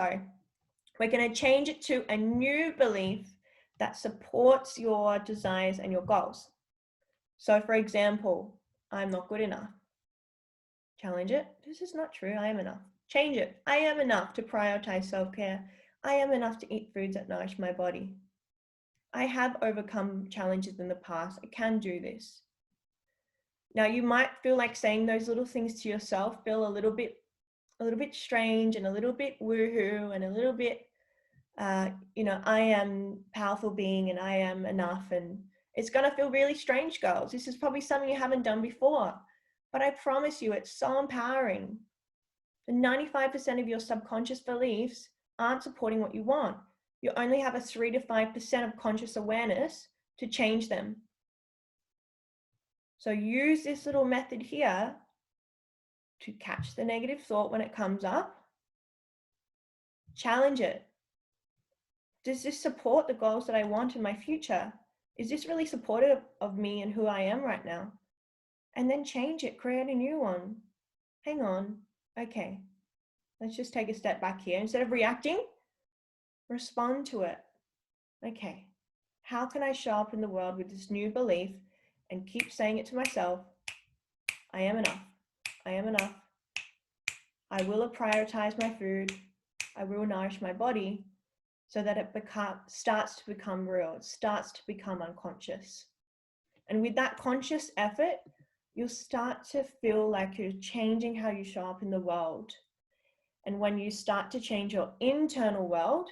Speaker 1: We're going to change it to a new belief that supports your desires and your goals. So for example, I'm not good enough. Challenge it. This is not true. I am enough. Change it. I am enough to prioritize self-care. I am enough to eat foods that nourish my body. I have overcome challenges in the past. I can do this. Now you might feel like saying those little things to yourself feel a little bit strange and a little bit woohoo and a little bit, I am powerful being and I am enough. And it's going to feel really strange, girls. This is probably something you haven't done before, but I promise you it's so empowering. The 95% of your subconscious beliefs aren't supporting what you want. You only have a 3 to 5% of conscious awareness to change them. So use this little method here to catch the negative thought when it comes up. Challenge it. Does this support the goals that I want in my future? Is this really supportive of me and who I am right now? And then change it, create a new one. Hang on, okay. Let's just take a step back here. Instead of reacting, respond to it. Okay, how can I show up in the world with this new belief and keep saying it to myself? I am enough. I am enough. I will prioritize my food. I will nourish my body so that it starts to become real. It starts to become unconscious. And with that conscious effort, you'll start to feel like you're changing how you show up in the world. And when you start to change your internal world,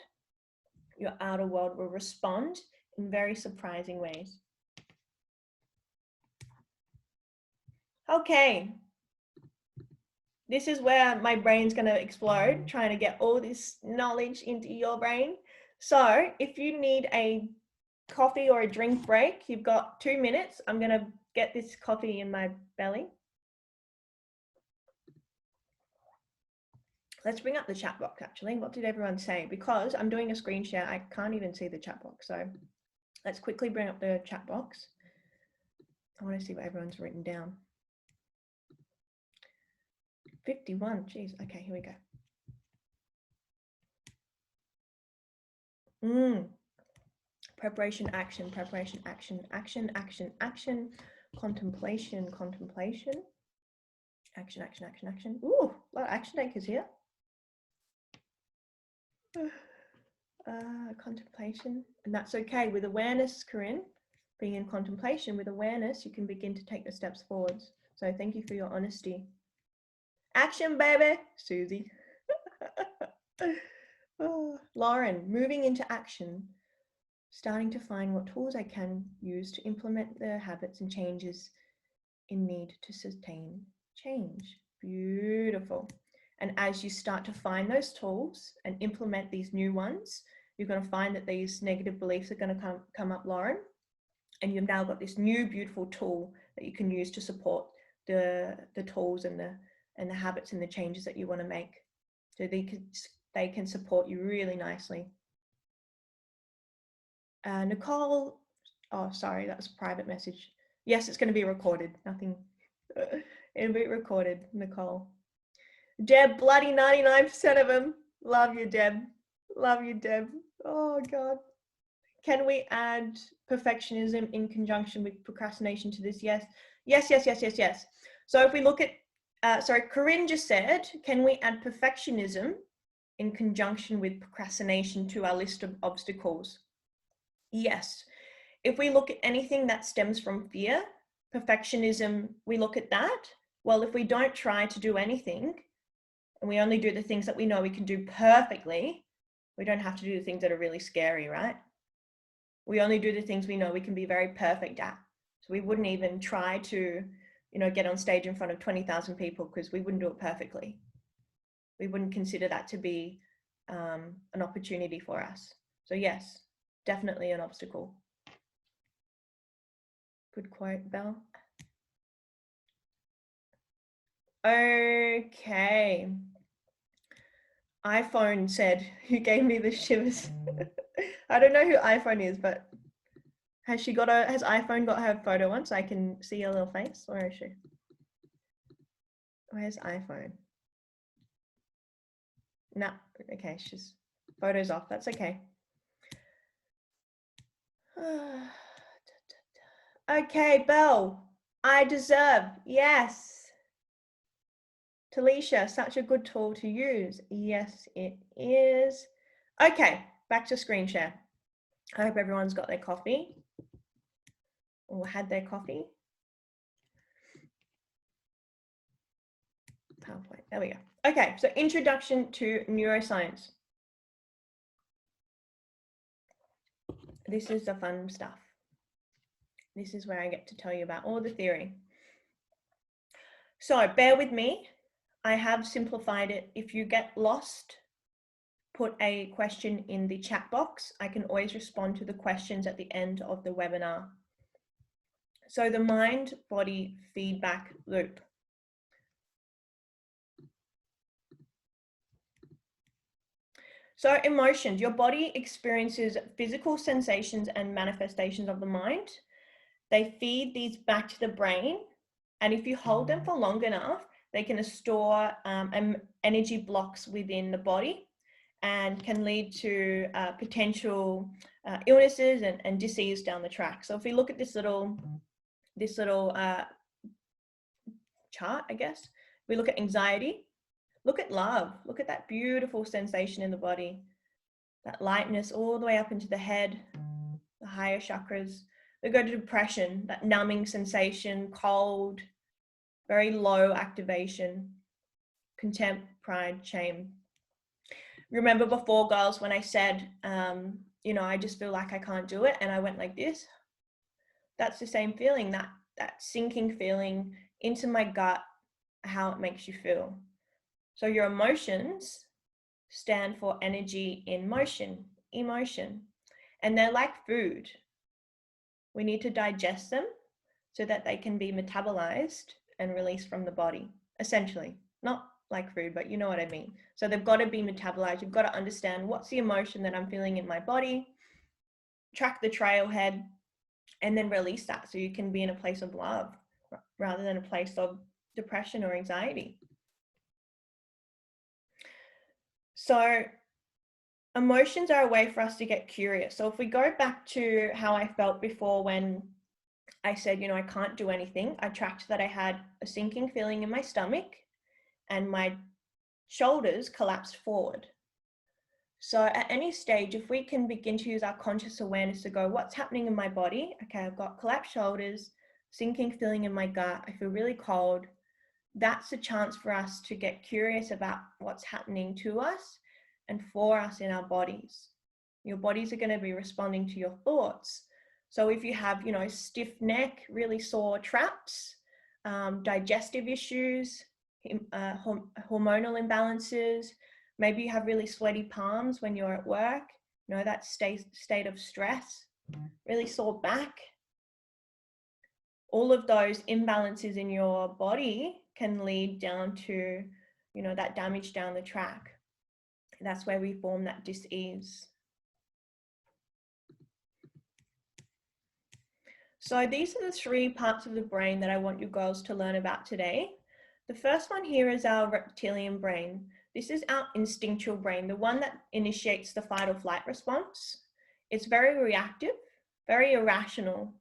Speaker 1: your outer world will respond in very surprising ways. Okay. This is where my brain's going to explode, trying to get all this knowledge into your brain. So if you need a coffee or a drink break, you've got 2 minutes. I'm going to get this coffee in my belly. Let's bring up the chat box, actually. What did everyone say? Because I'm doing a screen share, I can't even see the chat box. So let's quickly bring up the chat box. I want to see what everyone's written down. 51, geez. Okay, here we go. Preparation, action, preparation, action, action, action, action, contemplation, contemplation, action, action, action, action. Ooh, a lot of action takers here. Contemplation, and that's okay. With awareness, Corinne, being in contemplation, with awareness, you can begin to take the steps forwards. So thank you for your honesty. Action, baby, Susie. Oh, Lauren, moving into action, starting to find what tools I can use to implement the habits and changes in need to sustain change. Beautiful. And as you start to find those tools and implement these new ones, you're going to find that these negative beliefs are going to come up, Lauren. And you've now got this new beautiful tool that you can use to support the tools and the habits and the changes that you want to make. So they can support you really nicely. Nicole, oh, sorry, that was a private message. Yes, it's going to be recorded. Nothing, it'll be recorded, Nicole. Deb, bloody 99% of them. Love you, Deb. Love you, Deb. Oh, God. Can we add perfectionism in conjunction with procrastination to this? Yes. Yes, yes, yes, yes, yes. So if we look at, sorry, Corinne just said, can we add perfectionism in conjunction with procrastination to our list of obstacles? Yes. If we look at anything that stems from fear, perfectionism, we look at that. Well, if we don't try to do anything and we only do the things that we know we can do perfectly, We don't have to do the things that are really scary, right? We only do the things we know we can be very perfect at. So we wouldn't even try to, get on stage in front of 20,000 people because we wouldn't do it perfectly. We wouldn't consider that to be an opportunity for us. So yes, definitely an obstacle. Good quote, Belle. Okay. iPhone said, who gave me the shivers? I don't know who iPhone is, but has iPhone got her photo on so I can see her little face? Where is she? Where's iPhone? No, okay, she's photos off. That's okay. Okay, Belle, I deserve. Yes. Talisha, such a good tool to use. Yes, it is. Okay, back to screen share. I hope everyone's got their coffee or had their coffee. PowerPoint, there we go. Okay, so introduction to neuroscience. This is the fun stuff. This is where I get to tell you about all the theory. So bear with me. I have simplified it. If you get lost, put a question in the chat box. I can always respond to the questions at the end of the webinar. So the mind-body feedback loop. So emotions, your body experiences physical sensations and manifestations of the mind. They feed these back to the brain. And if you hold them for long enough, they can store energy blocks within the body and can lead to potential illnesses and disease down the track. So if we look at this little chart, I guess, we look at anxiety, look at love, look at that beautiful sensation in the body, that lightness all the way up into the head, the higher chakras. We go to depression, that numbing sensation, cold, very low activation, contempt, pride, shame. Remember before, girls, when I said, I just feel like I can't do it, and I went like this? That's the same feeling, that sinking feeling into my gut, how it makes you feel. So your emotions stand for energy in motion, emotion, and they're like food. We need to digest them so that they can be metabolized and released from the body, essentially. Not like food, but you know what I mean. So they've got to be metabolized. You've got to understand what's the emotion that I'm feeling in my body, track the trailhead, and then release that so you can be in a place of love rather than a place of depression or anxiety. So emotions are a way for us to get curious. So if we go back to how I felt before when I said, I can't do anything, I tracked that I had a sinking feeling in my stomach and my shoulders collapsed forward. So at any stage, if we can begin to use our conscious awareness to go, what's happening in my body? Okay, I've got collapsed shoulders, sinking feeling in my gut, I feel really cold. That's a chance for us to get curious about what's happening to us and for us in our bodies. Your bodies are going to be responding to your thoughts. So if you have, stiff neck, really sore traps, digestive issues, hormonal imbalances, maybe you have really sweaty palms when you're at work, that state of stress, really sore back. All of those imbalances in your body can lead down to, that damage down the track. That's where we form that dis-ease. So these are the 3 parts of the brain that I want you girls to learn about today. The first one here is our reptilian brain. This is our instinctual brain, the one that initiates the fight or flight response. It's very reactive, very irrational,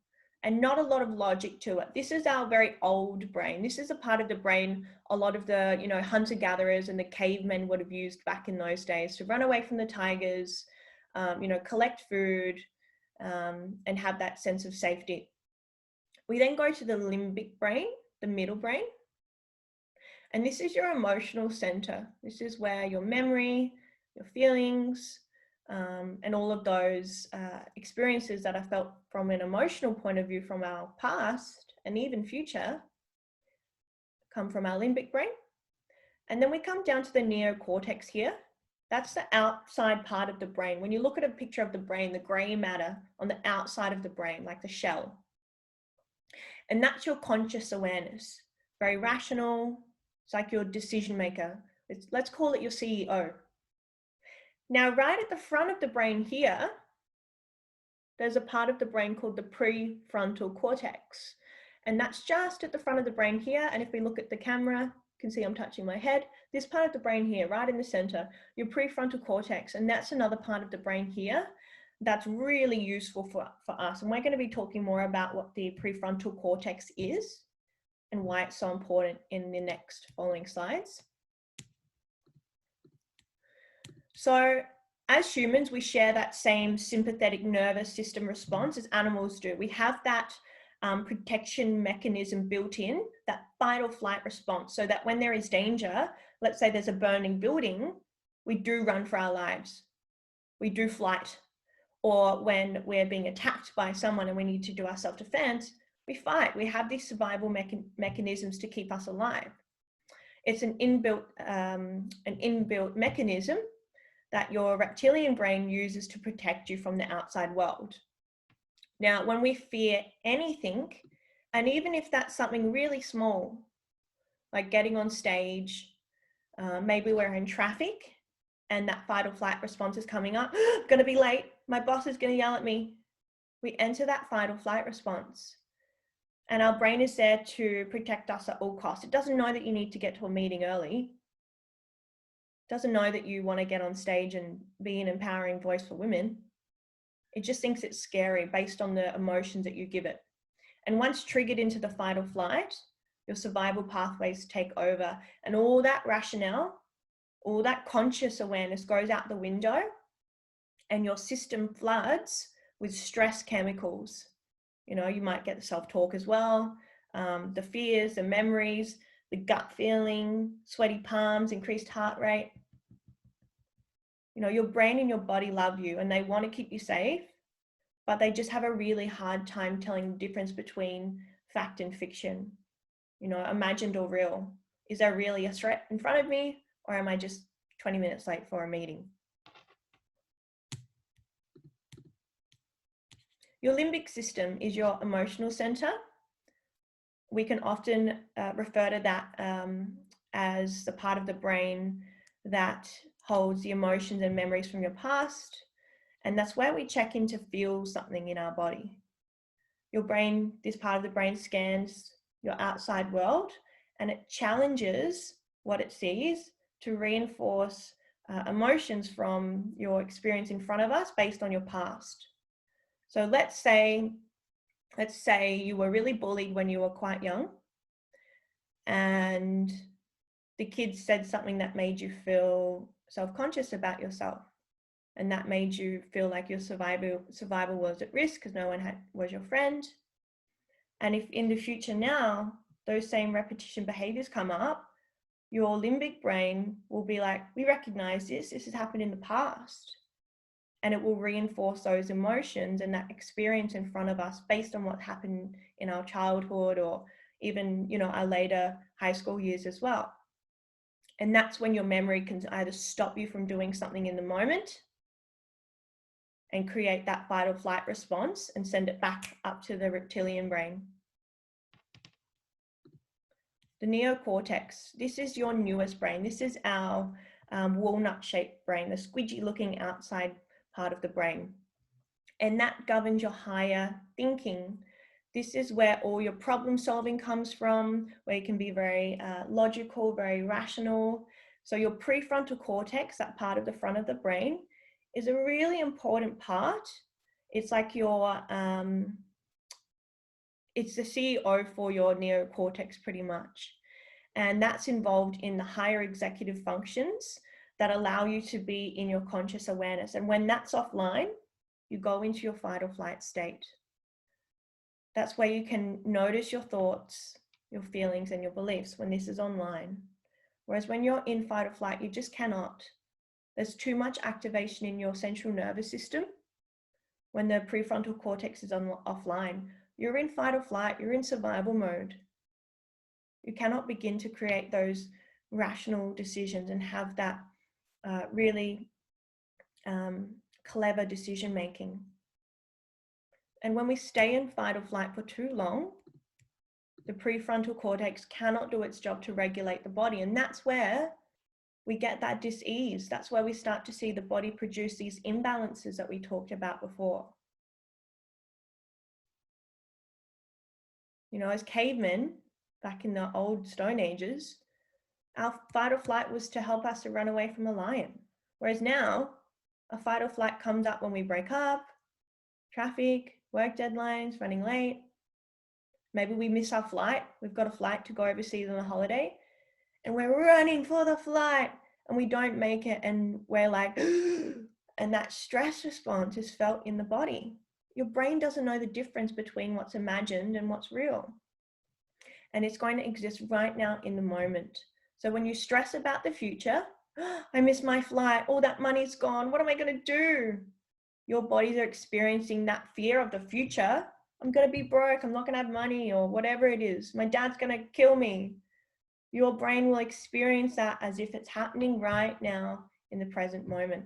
Speaker 1: and not a lot of logic to it. This is our very old brain. This is a part of the brain a lot of the, hunter-gatherers and the cavemen would have used back in those days to run away from the tigers, collect food, and have that sense of safety. We then go to the limbic brain, the middle brain. And this is your emotional center. This is where your memory, your feelings, and all of those experiences that I felt from an emotional point of view from our past and even future come from our limbic brain. And then we come down to the neocortex here. That's the outside part of the brain. When you look at a picture of the brain, the gray matter on the outside of the brain, like the shell. And that's your conscious awareness. Very rational. It's like your decision maker. Let's call it your CEO. Now, right at the front of the brain here, there's a part of the brain called the prefrontal cortex. And that's just at the front of the brain here. And if we look at the camera, you can see I'm touching my head. This part of the brain here, right in the center, your prefrontal cortex. And that's another part of the brain here that's really useful for us. And we're going to be talking more about what the prefrontal cortex is and why it's so important in the next following slides. So as humans, we share that same sympathetic nervous system response as animals do. We have that protection mechanism built in, that fight or flight response, so that when there is danger, let's say there's a burning building, we do run for our lives. We do flight. Or when we're being attacked by someone and we need to do our self-defense, we fight. We have these survival mechanisms to keep us alive. It's an inbuilt mechanism that your reptilian brain uses to protect you from the outside world. Now, when we fear anything, and even if that's something really small, like getting on stage, maybe we're in traffic and that fight or flight response is coming up, I'm gonna be late, my boss is gonna yell at me. We enter that fight or flight response. And our brain is there to protect us at all costs. It doesn't know that you need to get to a meeting early. It doesn't know that you want to get on stage and be an empowering voice for women. It just thinks it's scary based on the emotions that you give it. And once triggered into the fight or flight, your survival pathways take over, and all that rationale, all that conscious awareness goes out the window, and your system floods with stress chemicals. You know, you might get the self-talk as well, the fears, the memories, the gut feeling, sweaty palms, increased heart rate. You know, your brain and your body love you and they want to keep you safe, but they just have a really hard time telling the difference between fact and fiction. You know, imagined or real. Is there really a threat in front of me, or am I just 20 minutes late for a meeting? Your limbic system is your emotional center. We can often refer to that as the part of the brain that holds the emotions and memories from your past. And that's where we check in to feel something in our body. Your brain, this part of the brain scans your outside world and it challenges what it sees to reinforce emotions from your experience in front of us based on your past. So let's say you were really bullied when you were quite young and the kids said something that made you feel self-conscious about yourself, and that made you feel like your survival was at risk because no one was your friend. And if in the future now those same repetition behaviors come up, your limbic brain will be like, we recognize this has happened in the past. And it will reinforce those emotions and that experience in front of us based on what happened in our childhood or even, you know, our later high school years as well. And that's when your memory can either stop you from doing something in the moment and create that fight or flight response and send it back up to the reptilian brain. The neocortex, this is your newest brain. This is our walnut-shaped brain, the squidgy-looking outside part of the brain. And that governs your higher thinking. This is where all your problem solving comes from, where you can be very logical, very rational. So your prefrontal cortex, that part of the front of the brain, is a really important part. It's like your, it's the CEO for your neocortex pretty much. And that's involved in the higher executive functions that allow you to be in your conscious awareness. And when that's offline, you go into your fight or flight state. That's where you can notice your thoughts, your feelings, and your beliefs when this is online. Whereas when you're in fight or flight, you just cannot. There's too much activation in your central nervous system. When the prefrontal cortex is offline, you're in fight or flight, you're in survival mode. You cannot begin to create those rational decisions and have that really clever decision making. And when we stay in fight or flight for too long, the prefrontal cortex cannot do its job to regulate the body. And that's where we get that dis-ease. That's where we start to see the body produce these imbalances that we talked about before. You know, as cavemen, back in the old Stone Ages, our fight or flight was to help us to run away from a lion. Whereas now, a fight or flight comes up when we break up, traffic, work deadlines, running late. Maybe we miss our flight. We've got a flight to go overseas on a holiday and we're running for the flight and we don't make it and we're like, and that stress response is felt in the body. Your brain doesn't know the difference between what's imagined and what's real. And it's going to exist right now in the moment. So when you stress about the future, I missed my flight, all that money's gone, what am I going to do? Your bodies are experiencing that fear of the future. I'm going to be broke, I'm not going to have money, or whatever it is. My dad's going to kill me. Your brain will experience that as if it's happening right now in the present moment.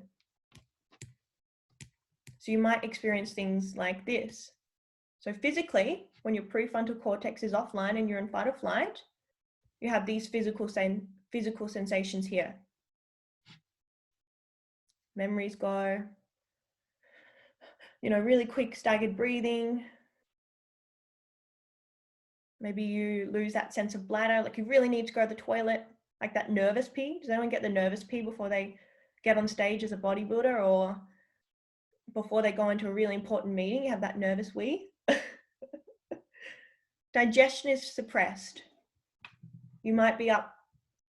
Speaker 1: So you might experience things like this. So physically, when your prefrontal cortex is offline and you're in fight or flight, you have these physical sensations here. Memories go, you know, really quick staggered breathing. Maybe you lose that sense of bladder, like you really need to go to the toilet, like that nervous pee. Does anyone get the nervous pee before they get on stage as a bodybuilder or before they go into a really important meeting? You have that nervous wee. Digestion is suppressed. You might be up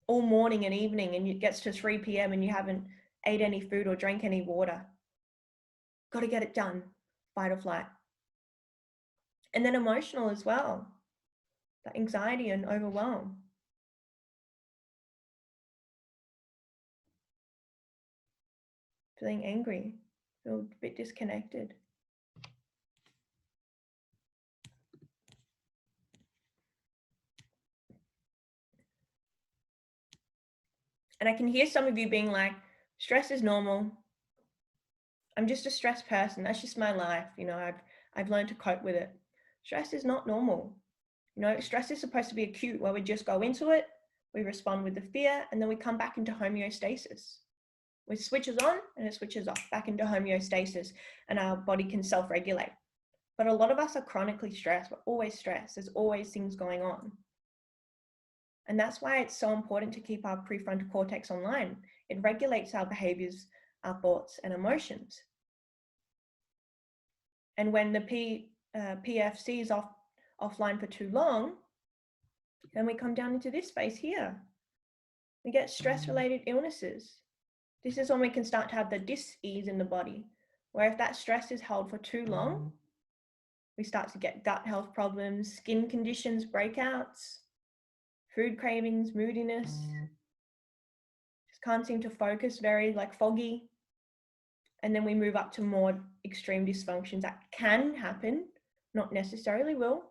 Speaker 1: all morning and evening and it gets to 3 p.m. and you haven't ate any food or drank any water. Got to get it done, fight or flight. And then emotional as well, that anxiety and overwhelm. Feeling angry, feel a bit disconnected. And I can hear some of you being like, stress is normal. I'm just a stressed person. That's just my life. You know, I've learned to cope with it. Stress is not normal. You know, stress is supposed to be acute where we just go into it, we respond with the fear, and then we come back into homeostasis. It switches on and it switches off, back into homeostasis, and our body can self-regulate. But a lot of us are chronically stressed. We're always stressed. There's always things going on. And that's why it's so important to keep our prefrontal cortex online. It regulates our behaviors, our thoughts and emotions. And when the PFC is offline for too long, then we come down into this space here. We get stress-related illnesses. This is when we can start to have the dis-ease in the body, where if that stress is held for too long, we start to get gut health problems, skin conditions, breakouts, food cravings, moodiness, just can't seem to focus, very like foggy. And then we move up to more extreme dysfunctions that can happen, not necessarily will,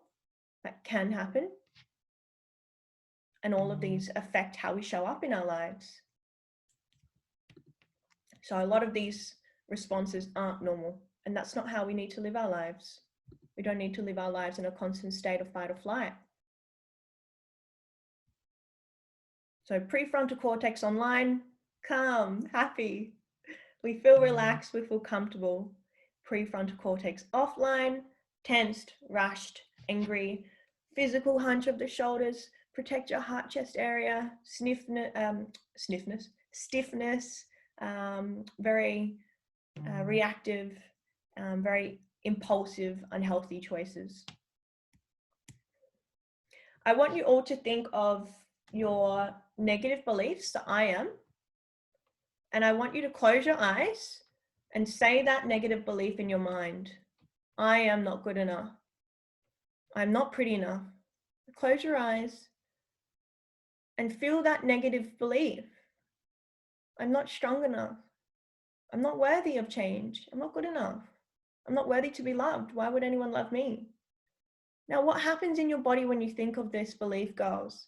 Speaker 1: that can happen. And all of these affect how we show up in our lives. So a lot of these responses aren't normal, and that's not how we need to live our lives. We don't need to live our lives in a constant state of fight or flight. So prefrontal cortex online, calm, happy. We feel relaxed, we feel comfortable. Prefrontal cortex offline, tensed, rushed, angry, physical hunch of the shoulders, protect your heart chest area, stiffness, very reactive, very impulsive, unhealthy choices. I want you all to think of your negative beliefs, the I am, and I want you to close your eyes and say that negative belief in your mind. I am not good enough. I'm not pretty enough. Close your eyes and feel that negative belief. I'm not strong enough. I'm not worthy of change. I'm not good enough. I'm not worthy to be loved. Why would anyone love me? Now, what happens in your body when you think of this belief, girls?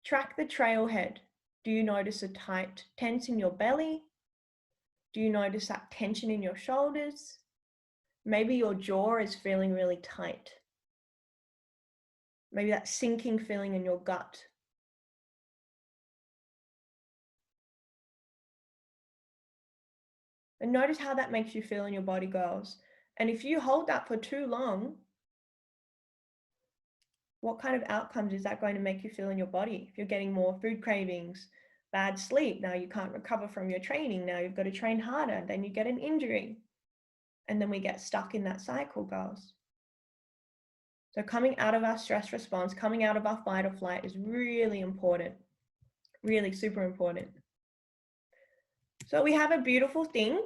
Speaker 1: Track the trailhead. Do you notice a tight tense in your belly? Do you notice that tension in your shoulders? Maybe your jaw is feeling really tight. Maybe that sinking feeling in your gut. And notice how that makes you feel in your body, girls. And if you hold that for too long, what kind of outcomes is that going to make you feel in your body? If you're getting more food cravings, bad sleep, now you can't recover from your training, now you've got to train harder, then you get an injury. And then we get stuck in that cycle, girls. So coming out of our stress response, coming out of our fight or flight is really important, really super important. So we have a beautiful thing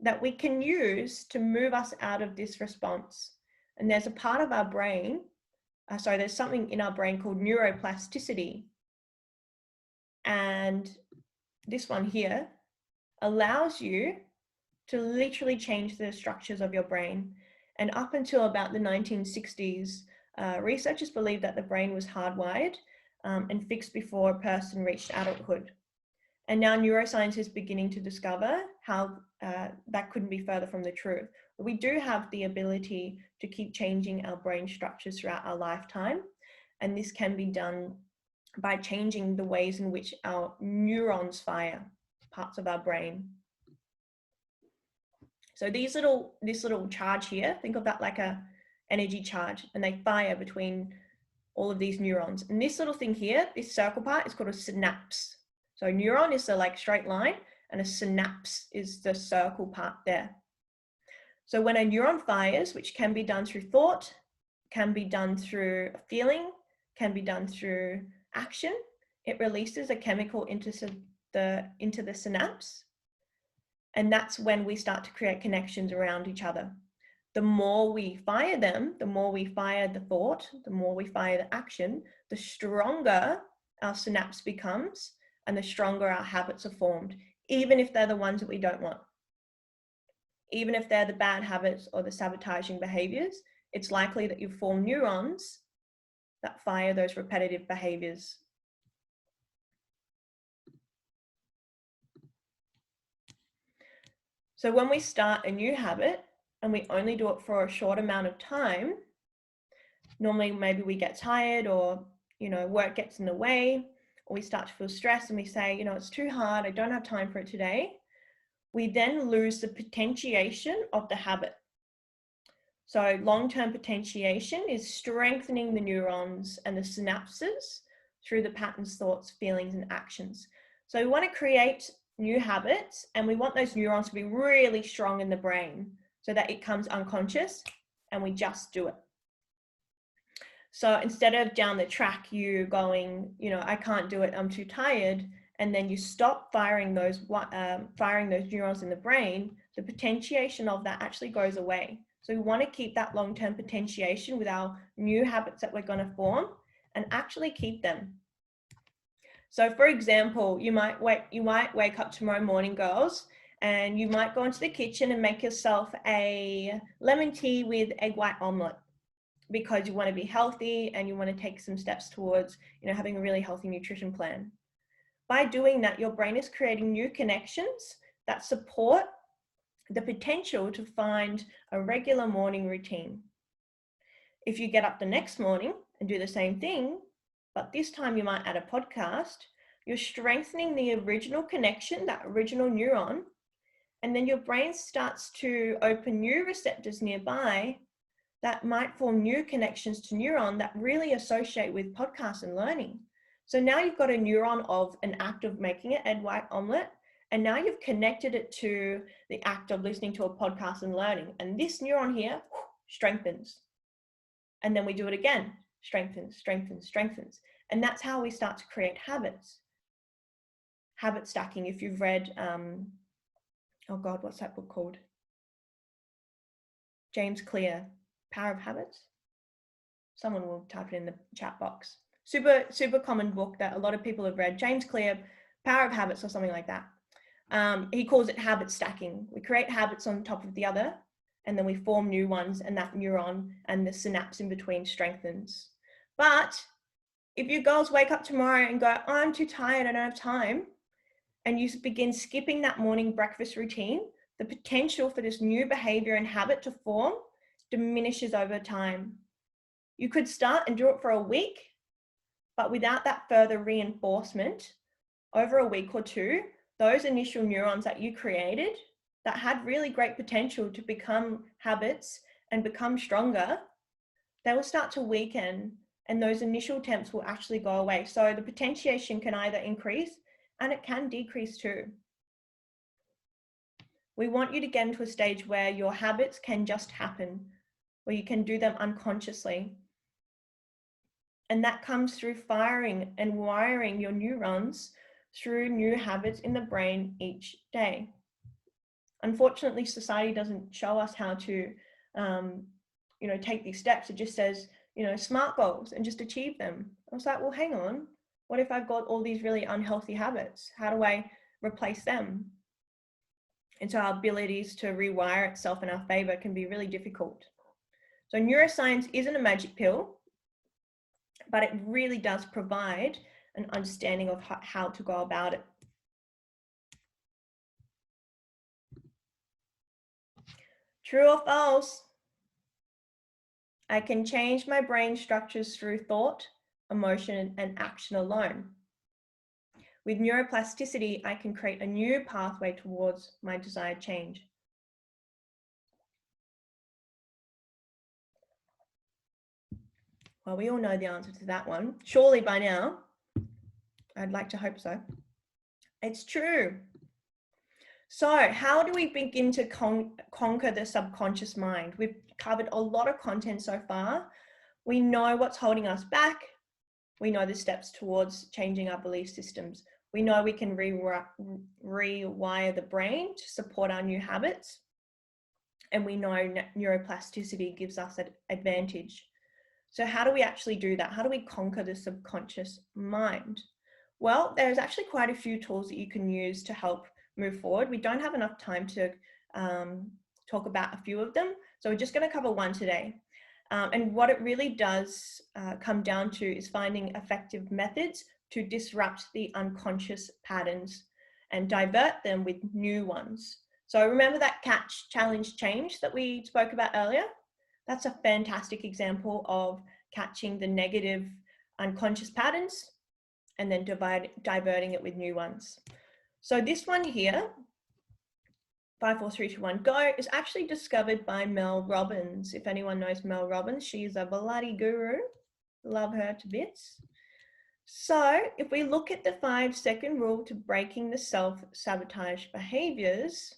Speaker 1: that we can use to move us out of this response. And there's a part of our brain, there's something in our brain called neuroplasticity. And this one here allows you to literally change the structures of your brain. And up until about the 1960s, researchers believed that the brain was hardwired and fixed before a person reached adulthood. And now neuroscience is beginning to discover how that couldn't be further from the truth. We do have the ability to keep changing our brain structures throughout our lifetime. And this can be done by changing the ways in which our neurons fire, parts of our brain. So this little charge here, think of that like a energy charge, and they fire between all of these neurons. And this little thing here, this circle part, is called a synapse. So neuron is the like straight line, and a synapse is the circle part there. So when a neuron fires, which can be done through thought, can be done through a feeling, can be done through action, it releases a chemical into the synapse. And that's when we start to create connections around each other. The more we fire them, the more we fire the thought, the more we fire the action, the stronger our synapse becomes and the stronger our habits are formed, even if they're the ones that we don't want. Even if they're the bad habits or the sabotaging behaviors, it's likely that you form neurons that fire those repetitive behaviors. So when we start a new habit and we only do it for a short amount of time, normally maybe we get tired or, work gets in the way, or we start to feel stressed and we say, it's too hard, I don't have time for it today. We then lose the potentiation of the habit. So long-term potentiation is strengthening the neurons and the synapses through the patterns, thoughts, feelings, and actions. So we want to create new habits, and we want those neurons to be really strong in the brain so that it comes unconscious and we just do it. So instead of down the track, you going, I can't do it, I'm too tired, and then you stop firing those neurons in the brain, the potentiation of that actually goes away. So we want to keep that long-term potentiation with our new habits that we're going to form and actually keep them. So for example, you might wake up tomorrow morning, girls, and you might go into the kitchen and make yourself a lemon tea with egg white omelette because you want to be healthy and you want to take some steps towards, having a really healthy nutrition plan. By doing that, your brain is creating new connections that support the potential to find a regular morning routine. If you get up the next morning and do the same thing, but this time you might add a podcast, you're strengthening the original connection, that original neuron, and then your brain starts to open new receptors nearby that might form new connections to neuron that really associate with podcasts and learning. So now you've got a neuron of an act of making an egg white omelette, and now you've connected it to the act of listening to a podcast and learning. And this neuron here strengthens. And then we do it again, strengthens, strengthens, strengthens. And that's how we start to create habits. Habit stacking, if you've read, oh God, what's that book called? James Clear, Power of Habits. Someone will type it in the chat box. Super common book that a lot of people have read. James Clear, Power of Habits, or something like that. He calls it habit stacking. We create habits on top of the other, and then we form new ones, and that neuron and the synapse in between strengthens. But if you girls wake up tomorrow and go, oh, I'm too tired, I don't have time, and you begin skipping that morning breakfast routine, the potential for this new behavior and habit to form diminishes over time. You could start and do it for a week, but without that further reinforcement, over a week or two, those initial neurons that you created that had really great potential to become habits and become stronger, they will start to weaken, and those initial attempts will actually go away. So the potentiation can either increase and it can decrease too. We want you to get into a stage where your habits can just happen, where you can do them unconsciously. And that comes through firing and wiring your neurons through new habits in the brain each day. Unfortunately, society doesn't show us how to, take these steps. It just says, SMART goals and just achieve them. I was like, well, hang on. What if I've got all these really unhealthy habits? How do I replace them? And so our abilities to rewire itself in our favor can be really difficult. So neuroscience isn't a magic pill, but it really does provide an understanding of how to go about it. True or false? I can change my brain structures through thought, emotion, and action alone. With neuroplasticity, I can create a new pathway towards my desired change. Well, we all know the answer to that one. Surely by now, I'd like to hope so. It's true. So how do we begin to conquer the subconscious mind? We've covered a lot of content so far. We know what's holding us back. We know the steps towards changing our belief systems. We know we can rewire the brain to support our new habits. And we know neuroplasticity gives us an advantage. So how do we actually do that? How do we conquer the subconscious mind? Well, there's actually quite a few tools that you can use to help move forward. We don't have enough time to talk about a few of them. So we're just going to cover one today. And what it really does come down to is finding effective methods to disrupt the unconscious patterns and divert them with new ones. So remember that catch, challenge, change that we spoke about earlier? That's a fantastic example of catching the negative unconscious patterns and then diverting it with new ones. So this one here, 5, 4, 3, 2, 1, go, is actually discovered by Mel Robbins. If anyone knows Mel Robbins, she's a bloody guru. Love her to bits. So if we look at the 5-second rule to breaking the self-sabotage behaviors,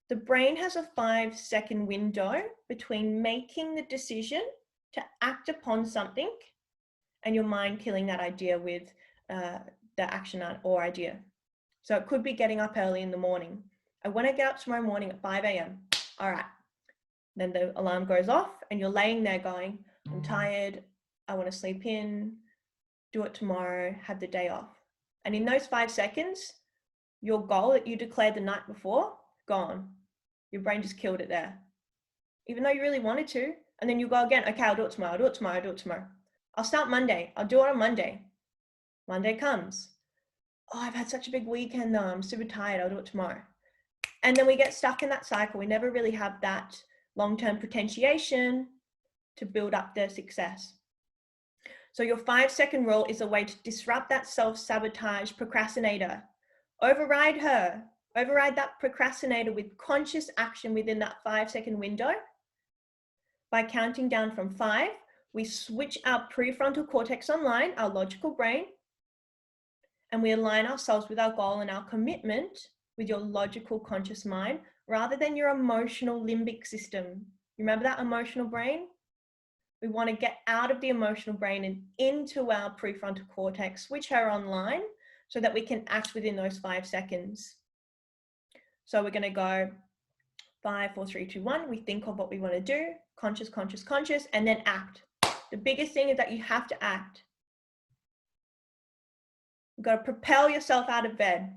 Speaker 1: the brain has a 5-second window between making the decision to act upon something and your mind killing that idea with the action or idea. So it could be getting up early in the morning. I want to get up tomorrow morning at 5 a.m. All right. Then the alarm goes off and you're laying there going, I'm tired. I want to sleep in, do it tomorrow, have the day off. And in those 5 seconds, your goal that you declared the night before, gone. Your brain just killed it there. Even though you really wanted to. And then you go again, okay, I'll do it tomorrow, I'll do it tomorrow, I'll do it tomorrow. I'll start Monday, I'll do it on Monday. Monday comes. Oh, I've had such a big weekend though, I'm super tired, I'll do it tomorrow. And then we get stuck in that cycle. We never really have that long-term potentiation to build up their success. So your 5-second rule is a way to disrupt that self-sabotage procrastinator. Override her. Override that procrastinator with conscious action within that 5-second window. By counting down from 5, we switch our prefrontal cortex online, our logical brain, and we align ourselves with our goal and our commitment with your logical conscious mind rather than your emotional limbic system. You remember that emotional brain? We want to get out of the emotional brain and into our prefrontal cortex, switch her online so that we can act within those 5 seconds. So we're going to go 5, 4, 3, 2, 1. We think of what we want to do, conscious, conscious, conscious, and then act. The biggest thing is that you have to act. You've got to propel yourself out of bed.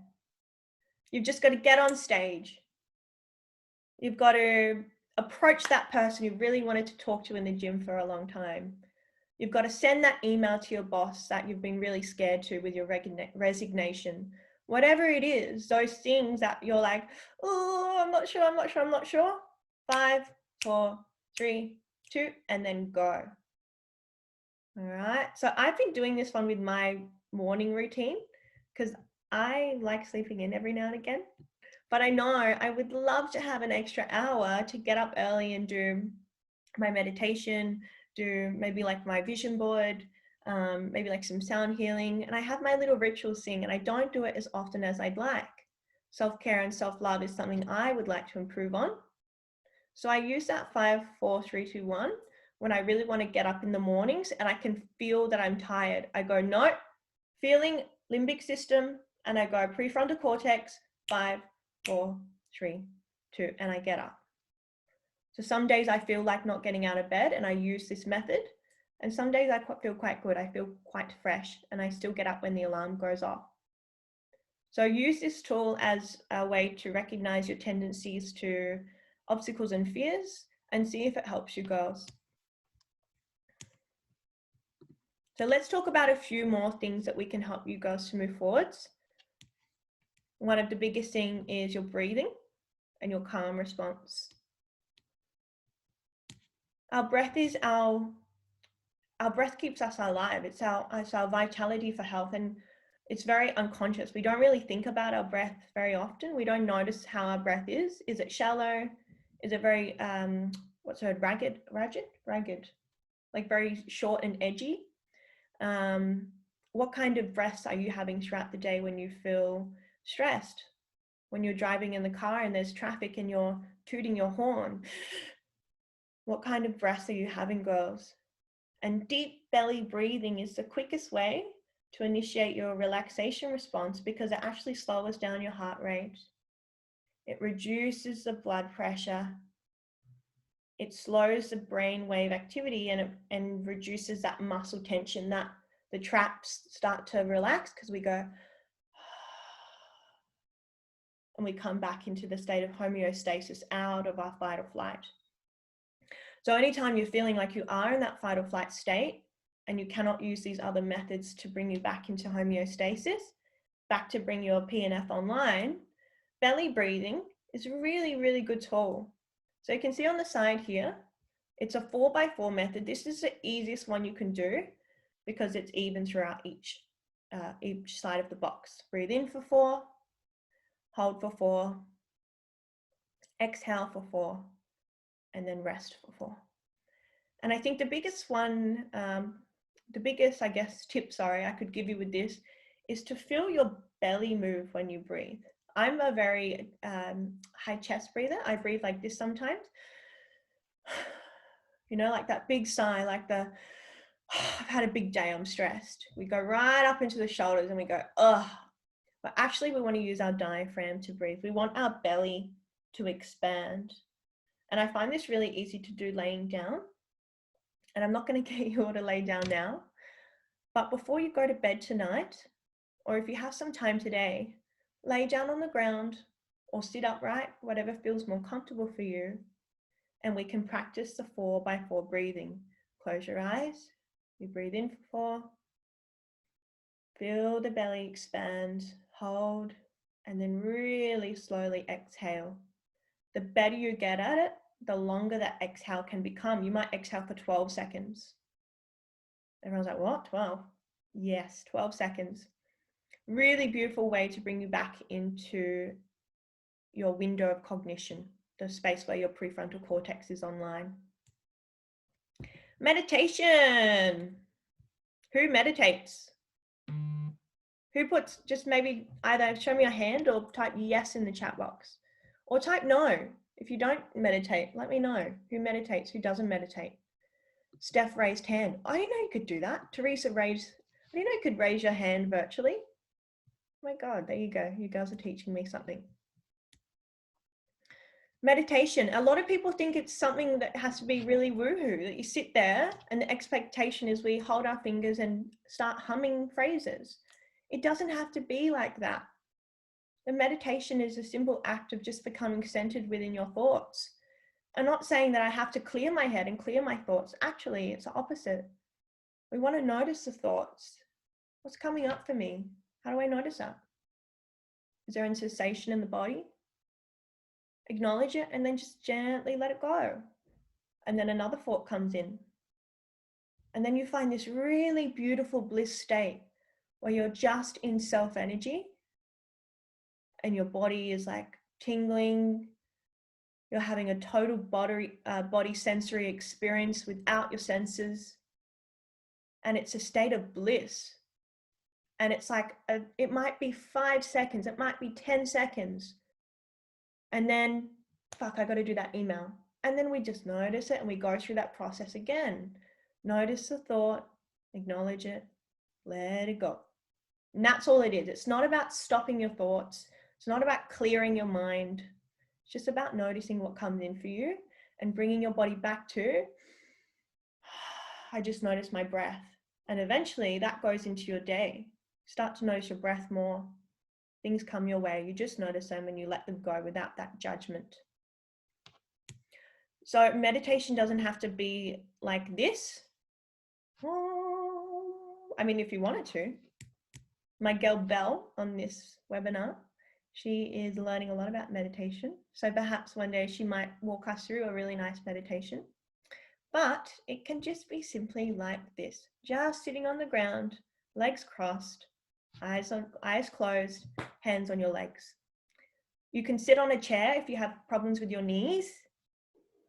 Speaker 1: You've just got to get on stage. You've got to approach that person you really wanted to talk to in the gym for a long time. You've got to send that email to your boss that you've been really scared to with your resignation. Whatever it is, those things that you're like, oh, I'm not sure. 5, 4, 3, 2, and then go. All right. So I've been doing this one with my morning routine because I like sleeping in every now and again. But I know I would love to have an extra hour to get up early and do my meditation, do maybe like my vision board, maybe like some sound healing. And I have my little rituals thing, and I don't do it as often as I'd like. Self-care and self-love is something I would like to improve on. So I use that 5, 4, 3, 2, 1 when I really want to get up in the mornings and I can feel that I'm tired. I go, no, feeling limbic system, and I go prefrontal cortex, 5, 4, 3, 2, and I get up. So some days I feel like not getting out of bed and I use this method. And some days I feel quite good. I feel quite fresh and I still get up when the alarm goes off. So use this tool as a way to recognize your tendencies to obstacles and fears and see if it helps you, girls. So let's talk about a few more things that we can help you girls to move forwards. One of the biggest things is your breathing and your calm response. Our breath is our breath keeps us alive. It's our vitality for health, and it's very unconscious. We don't really think about our breath very often. We don't notice how our breath is. Is it shallow? Is it very what's the word? Ragged, like very short and edgy? What kind of breaths are you having throughout the day when you feel stressed? When you're driving in the car and there's traffic and you're tooting your horn? What kind of breaths are you having, girls? And deep belly breathing is the quickest way to initiate your relaxation response because it actually slows down your heart rate. It reduces the blood pressure. It slows the brain wave activity and reduces that muscle tension, that the traps start to relax because we go and we come back into the state of homeostasis out of our fight or flight. So anytime you're feeling like you are in that fight or flight state and you cannot use these other methods to bring you back into homeostasis, back to bring your PNF online, belly breathing is a really, really good tool. So you can see on the side here, it's a 4x4 method. This is the easiest one you can do because it's even throughout each side of the box. Breathe in for 4, hold for 4, exhale for 4, and then rest for 4. And I think the biggest one, I guess, tip, I could give you with this is to feel your belly move when you breathe. I'm a very high chest breather. I breathe like this sometimes. You know, like that big sigh, like the, I've had a big day, I'm stressed. We go right up into the shoulders and we go, ugh. But actually we want to use our diaphragm to breathe. We want our belly to expand. And I find this really easy to do laying down. And I'm not going to get you all to lay down now. But before you go to bed tonight, or if you have some time today, lay down on the ground or sit upright, whatever feels more comfortable for you. And we can practice the 4x4 breathing. Close your eyes. You breathe in for 4. Feel the belly expand, hold, and then really slowly exhale. The better you get at it, the longer that exhale can become. You might exhale for 12 seconds. Everyone's like, what? 12? Yes, 12 seconds. Really beautiful way to bring you back into your window of cognition, the space where your prefrontal cortex is online. Meditation. Who meditates? Who puts, just maybe either show me a hand or type yes in the chat box. Or type no. If you don't meditate, let me know who meditates, who doesn't meditate. Steph raised hand. I didn't know you could do that. Teresa raised, I didn't know you could raise your hand virtually. Oh my God, there you go. You guys are teaching me something. Meditation. A lot of people think it's something that has to be really woohoo, that you sit there and the expectation is we hold our fingers and start humming phrases. It doesn't have to be like that. The meditation is a simple act of just becoming centered within your thoughts. I'm not saying that I have to clear my head and clear my thoughts. Actually, it's the opposite. We want to notice the thoughts. What's coming up for me? How do I notice that? Is there a sensation in the body? Acknowledge it and then just gently let it go. And then another thought comes in. And then you find this really beautiful bliss state where you're just in self energy and your body is like tingling. You're having a total body sensory experience without your senses. And it's a state of bliss. And it's like, it might be 5 seconds, it might be 10 seconds. And then, fuck, I got to do that email. And then we just notice it and we go through that process again. Notice the thought, acknowledge it, let it go. And that's all it is. It's not about stopping your thoughts. It's not about clearing your mind. It's just about noticing what comes in for you and bringing your body back to, I just notice my breath. And eventually that goes into your day. Start to notice your breath more. Things come your way. You just notice them and you let them go without that judgment. So meditation doesn't have to be like this. I mean, if you wanted to. My girl Belle on this webinar, she is learning a lot about meditation. So perhaps one day she might walk us through a really nice meditation. But it can just be simply like this. Just sitting on the ground, legs crossed, eyes closed, hands on your legs. You can sit on a chair if you have problems with your knees.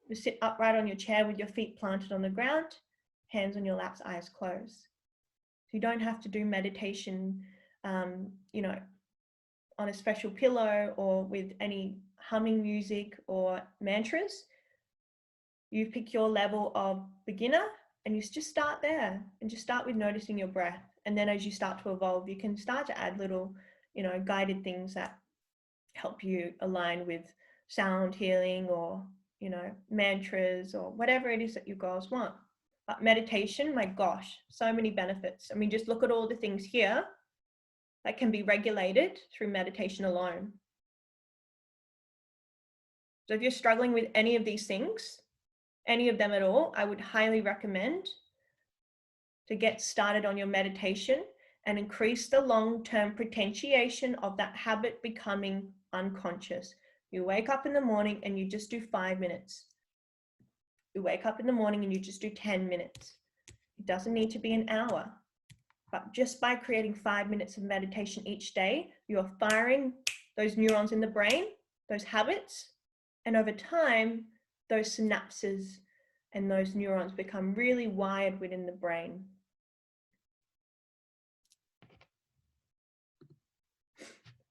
Speaker 1: You sit upright on your chair with your feet planted on the ground, hands on your laps, eyes closed. So you don't have to do meditation, on a special pillow or with any humming music or mantras. You pick your level of beginner and you just start there and just start with noticing your breath. And then as you start to evolve, you can start to add little, guided things that help you align with sound healing or, mantras or whatever it is that your goals want. But meditation, my gosh, so many benefits. I mean, just look at all the things here that can be regulated through meditation alone. So if you're struggling with any of these things, any of them at all, I would highly recommend to get started on your meditation and increase the long-term potentiation of that habit becoming unconscious. You wake up in the morning and you just do 5 minutes. You wake up in the morning and you just do 10 minutes. It doesn't need to be an hour. But just by creating 5 minutes of meditation each day, you're firing those neurons in the brain, those habits, and over time, those synapses and those neurons become really wired within the brain.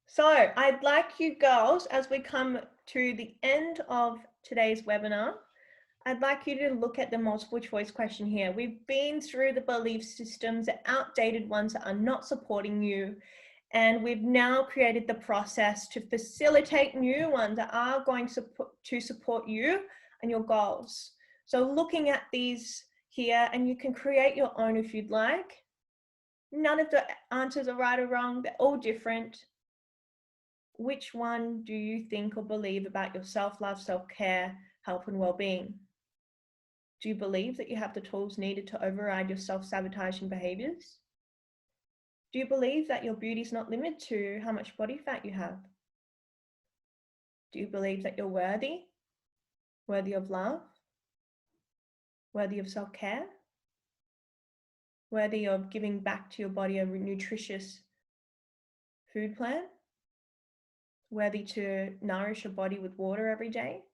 Speaker 1: So I'd like you girls, as we come to the end of today's webinar, I'd like you to look at the multiple choice question here. We've been through the belief systems, the outdated ones that are not supporting you, and we've now created the process to facilitate new ones that are going to support you and your goals. So looking at these here, and you can create your own if you'd like. None of the answers are right or wrong, they're all different. Which one do you think or believe about your self-love, self-care, health and well-being? Do you believe that you have the tools needed to override your self-sabotaging behaviors? Do you believe that your beauty is not limited to how much body fat you have? Do you believe that you're worthy of love, worthy of self-care, worthy of giving back to your body a nutritious food plan, worthy to nourish your body with water every day?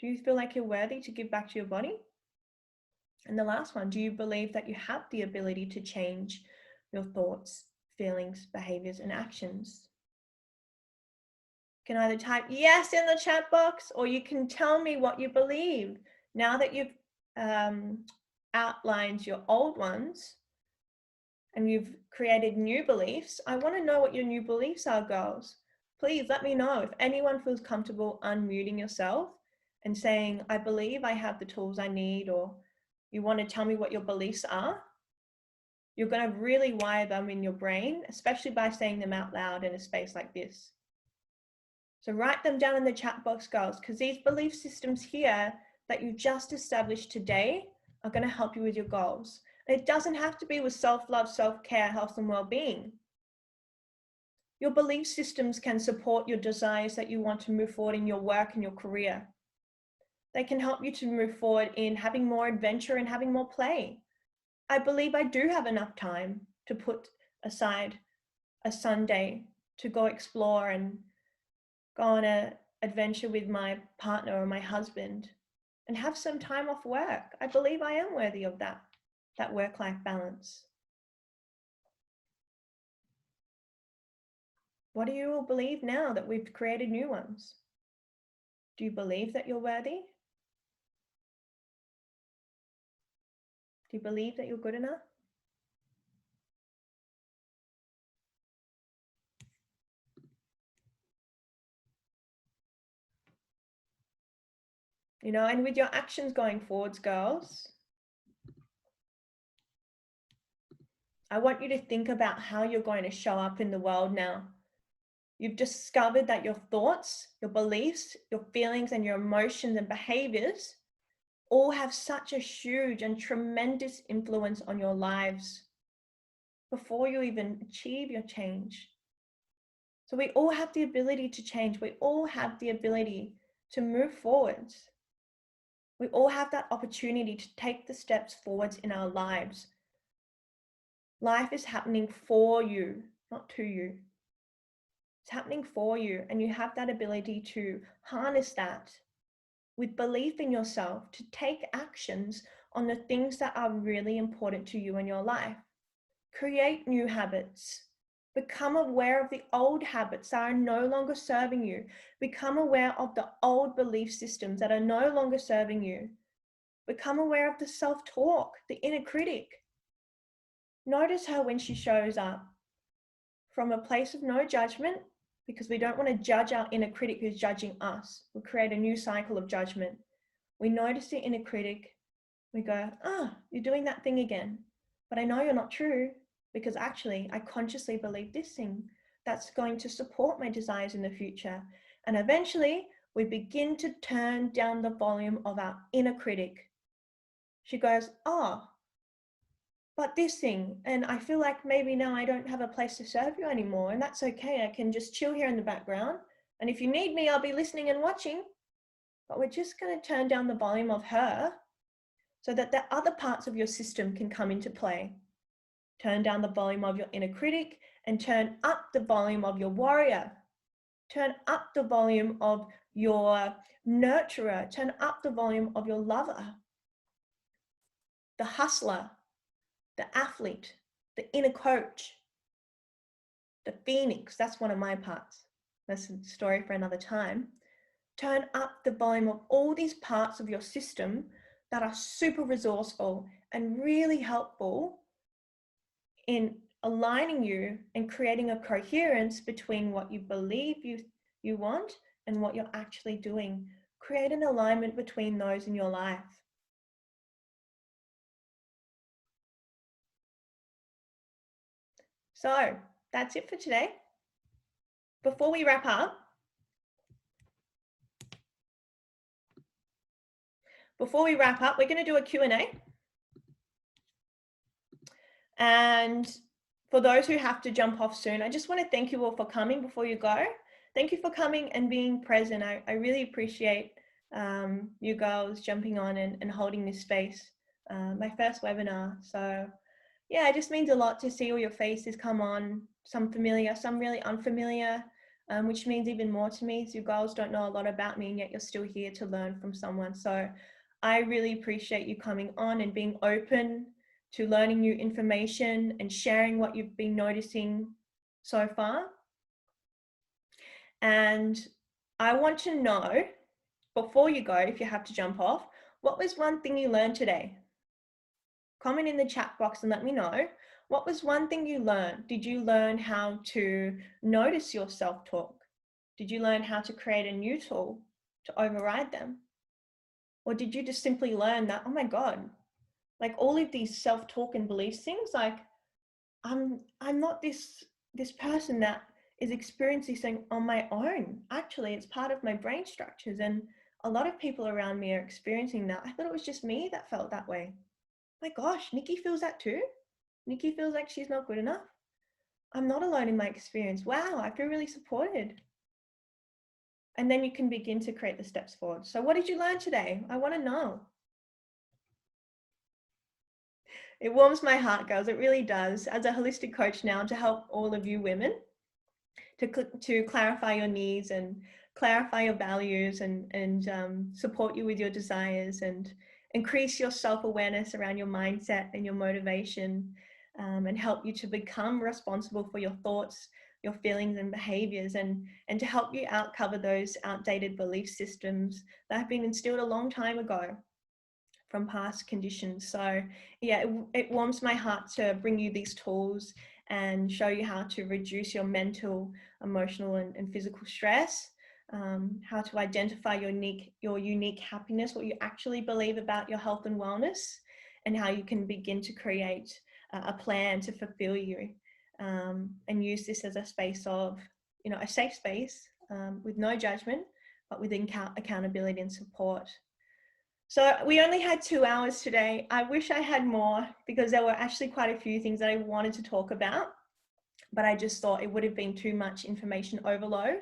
Speaker 1: Do you feel like you're worthy to give back to your body? And the last one, do you believe that you have the ability to change your thoughts, feelings, behaviors, and actions? You can either type yes in the chat box, or you can tell me what you believe. Now that you've outlined your old ones and you've created new beliefs, I want to know what your new beliefs are, girls. Please let me know. If anyone feels comfortable unmuting yourself and saying, I believe I have the tools I need, or you want to tell me what your beliefs are, you're going to really wire them in your brain, especially by saying them out loud in a space like this. So write them down in the chat box, girls, because these belief systems here that you just established today are going to help you with your goals. And it doesn't have to be with self-love, self-care, health, and well-being. Your belief systems can support your desires that you want to move forward in your work and your career. They can help you to move forward in having more adventure and having more play. I believe I do have enough time to put aside a Sunday to go explore and go on an adventure with my partner or my husband and have some time off work. I believe I am worthy of that work-life balance. What do you all believe now that we've created new ones? Do you believe that you're worthy? Do you believe that you're good enough? You know, and with your actions going forwards, girls, I want you to think about how you're going to show up in the world now. You've discovered that your thoughts, your beliefs, your feelings, and your emotions and behaviors all have such a huge and tremendous influence on your lives before you even achieve your change. So we all have the ability to change. We all have the ability to move forwards. We all have that opportunity to take the steps forwards in our lives. Life is happening for you, not to you. It's happening for you, and you have that ability to harness that with belief in yourself, to take actions on the things that are really important to you in your life. Create new habits. Become aware of the old habits that are no longer serving you. Become aware of the old belief systems that are no longer serving you. Become aware of the self-talk, the inner critic. Notice her when she shows up from a place of no judgment, because we don't want to judge our inner critic who's judging us. We'll create a new cycle of judgment. We notice the inner critic. We go, you're doing that thing again. But I know you're not true, because actually I consciously believe this thing that's going to support my desires in the future. And eventually we begin to turn down the volume of our inner critic. She goes, but this thing, and I feel like maybe now I don't have a place to serve you anymore, and that's okay. I can just chill here in the background. And if you need me, I'll be listening and watching. But we're just going to turn down the volume of her so that the other parts of your system can come into play. Turn down the volume of your inner critic and turn up the volume of your warrior. Turn up the volume of your nurturer. Turn up the volume of your lover, the hustler, the athlete, the inner coach, the phoenix. That's one of my parts. That's a story for another time. Turn up the volume of all these parts of your system that are super resourceful and really helpful in aligning you and creating a coherence between what you believe you want and what you're actually doing. Create an alignment between those in your life. So that's it for today. Before we wrap up, we're going to do a Q&A. And for those who have to jump off soon, I just want to thank you all for coming before you go. Thank you for coming and being present. I really appreciate you girls jumping on and holding this space. My first webinar. So yeah, it just means a lot to see all your faces come on, some familiar, some really unfamiliar, which means even more to me. So you girls don't know a lot about me and yet you're still here to learn from someone. So I really appreciate you coming on and being open to learning new information and sharing what you've been noticing so far. And I want to know, before you go, if you have to jump off, what was one thing you learned today? Comment in the chat box and let me know. What was one thing you learned? Did you learn how to notice your self-talk? Did you learn how to create a new tool to override them? Or did you just simply learn that, oh my God, like all of these self-talk and belief things, like I'm not this person that is experiencing something on my own. Actually, it's part of my brain structures, and a lot of people around me are experiencing that. I thought it was just me that felt that way. My gosh, Nikki feels that too. Nikki feels like she's not good enough. I'm not alone in my experience. Wow, I feel really supported. And then you can begin to create the steps forward. So what did you learn today? I want to know. It warms my heart, girls. It really does. As a holistic coach now, to help all of you women to clarify your needs and clarify your values and support you with your desires and increase your self-awareness around your mindset and your motivation, and help you to become responsible for your thoughts, your feelings and behaviors, and to help you cover those outdated belief systems that have been instilled a long time ago from past conditions. So yeah, it warms my heart to bring you these tools and show you how to reduce your mental, emotional and physical stress, how to identify your unique happiness, what you actually believe about your health and wellness, and how you can begin to create a plan to fulfill you, and use this as a space of, a safe space, with no judgment, but with accountability and support. So we only had 2 hours today. I wish I had more, because there were actually quite a few things that I wanted to talk about, but I just thought it would have been too much information overload.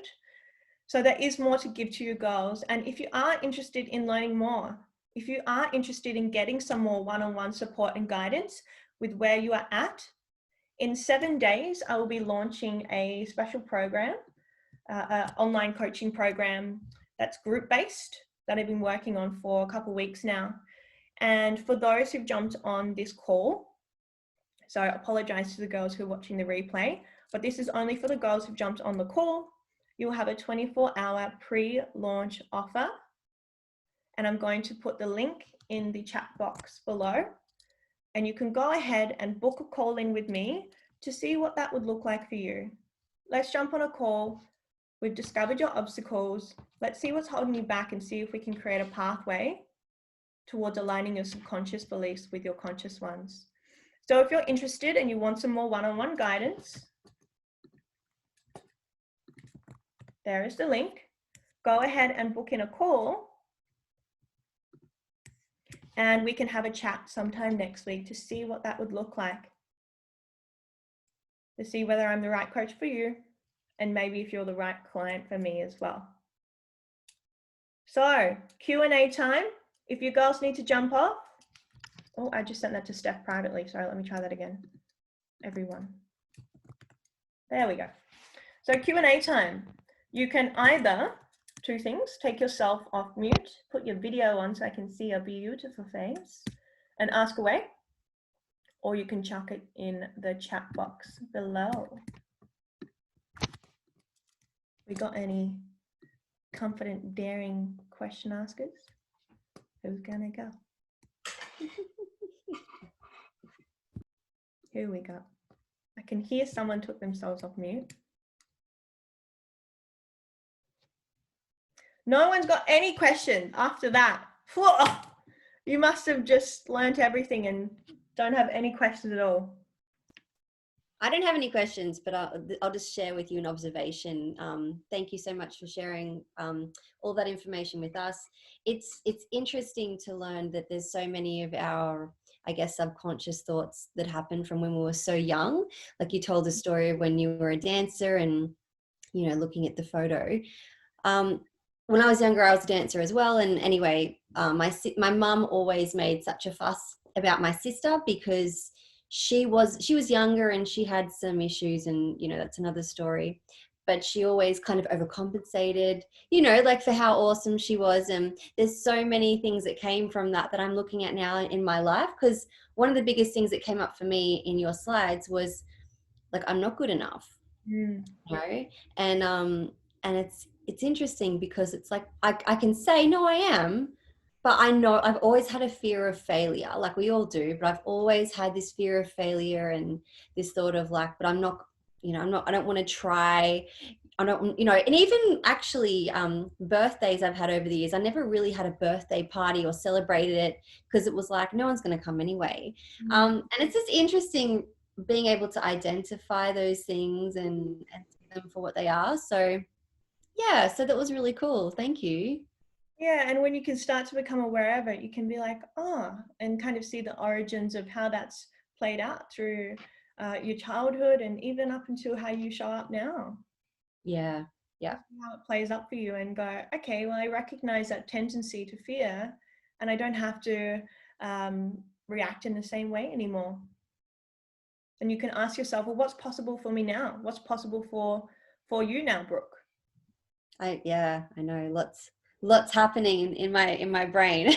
Speaker 1: So there is more to give to you girls. And if you are interested in learning more, if you are interested in getting some more one-on-one support and guidance with where you are at, in 7 days, I will be launching a special program, an online coaching program that's group-based, that I've been working on for a couple of weeks now. And for those who've jumped on this call, so I apologize to the girls who are watching the replay, but this is only for the girls who've jumped on the call. You'll have a 24-hour pre-launch offer. And I'm going to put the link in the chat box below. And you can go ahead and book a call in with me to see what that would look like for you. Let's jump on a call. We've discovered your obstacles. Let's see what's holding you back and see if we can create a pathway towards aligning your subconscious beliefs with your conscious ones. So if you're interested and you want some more one-on-one guidance, there is the link. Go ahead and book in a call, and we can have a chat sometime next week to see what that would look like, to see whether I'm the right coach for you, and maybe if you're the right client for me as well. So Q&A time. If you girls need to jump off. Oh, I just sent that to Steph privately. Sorry, let me try that again. Everyone. There we go. So Q&A time. You can either, two things, take yourself off mute, put your video on so I can see your beautiful face, and ask away, or you can chuck it in the chat box below. We got any confident, daring question askers? Who's gonna go? Here we go. I can hear someone took themselves off mute. No one's got any questions after that. You must have just learned everything and don't have any questions at all.
Speaker 4: I don't have any questions, but I'll just share with you an observation. Thank you so much for sharing all that information with us. It's interesting to learn that there's so many of our, I guess, subconscious thoughts that happen from when we were so young. Like you told the story of when you were a dancer and, looking at the photo. When I was younger, I was a dancer as well. And anyway, my mum always made such a fuss about my sister because she was younger and she had some issues, and that's another story, but she always kind of overcompensated, like for how awesome she was. And there's so many things that came from that I'm looking at now in my life, because one of the biggest things that came up for me in your slides was like, I'm not good enough. And it's interesting because it's like I can say no, I am. But I know I've always had a fear of failure, like we all do, but I've always had this fear of failure and this thought of like, but I'm not, I don't want to try. I don't, and even actually birthdays I've had over the years, I never really had a birthday party or celebrated it because it was like, no one's going to come anyway. And it's just interesting being able to identify those things and them for what they are. So yeah, so that was really cool. Thank you.
Speaker 1: Yeah, and when you can start to become aware of it, you can be like, oh, and kind of see the origins of how that's played out through your childhood and even up until how you show up now.
Speaker 4: Yeah. Yeah.
Speaker 1: How it plays up for you and go, okay, well, I recognize that tendency to fear and I don't have to react in the same way anymore. And you can ask yourself, well, what's possible for me now? What's possible for you now, Brooke?
Speaker 4: I know lots happening in my brain.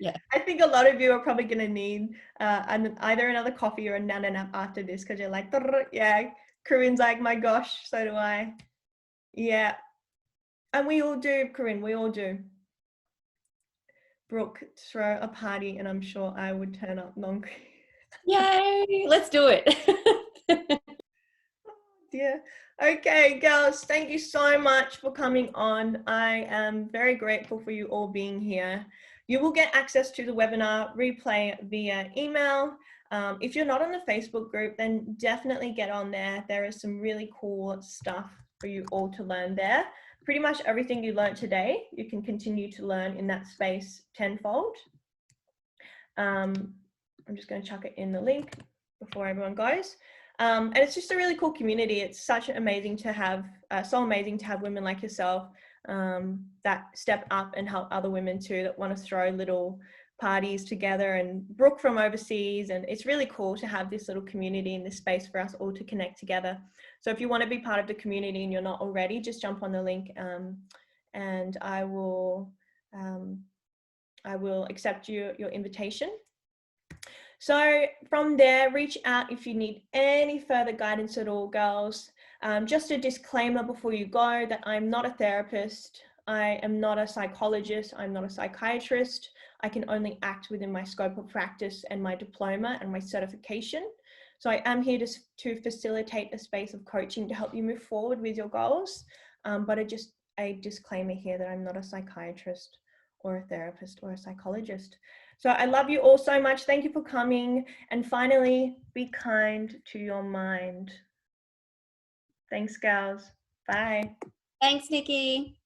Speaker 4: Yeah.
Speaker 1: I think a lot of you are probably going to need either another coffee or a nana nap after this, because you're like, yeah, Corinne's like, my gosh, so do I. Yeah. And we all do, Corinne, we all do. Brooke, throw a party and I'm sure I would turn up
Speaker 4: Yay, let's do it.
Speaker 1: Yeah. Okay, girls, thank you so much for coming on. I am very grateful for you all being here. You will get access to the webinar replay via email. If you're not on the Facebook group, then definitely get on there. There is some really cool stuff for you all to learn there. Pretty much everything you learned today, you can continue to learn in that space tenfold. I'm just going to chuck it in the link before everyone goes. And it's just a really cool community. It's such amazing to have, so amazing to have women like yourself that step up and help other women too, that want to throw little parties together, and Brooke from overseas. And it's really cool to have this little community in this space for us all to connect together. So if you want to be part of the community and you're not already, just jump on the link and I will accept your invitation. So from there, reach out if you need any further guidance at all, girls. Just a disclaimer before you go that I'm not a therapist. I am not a psychologist. I'm not a psychiatrist. I can only act within my scope of practice and my diploma and my certification. So I am here to facilitate a space of coaching to help you move forward with your goals. But just a disclaimer here that I'm not a psychiatrist or a therapist or a psychologist. So I love you all so much. Thank you for coming. And finally, be kind to your mind. Thanks, gals. Bye.
Speaker 4: Thanks, Nikki.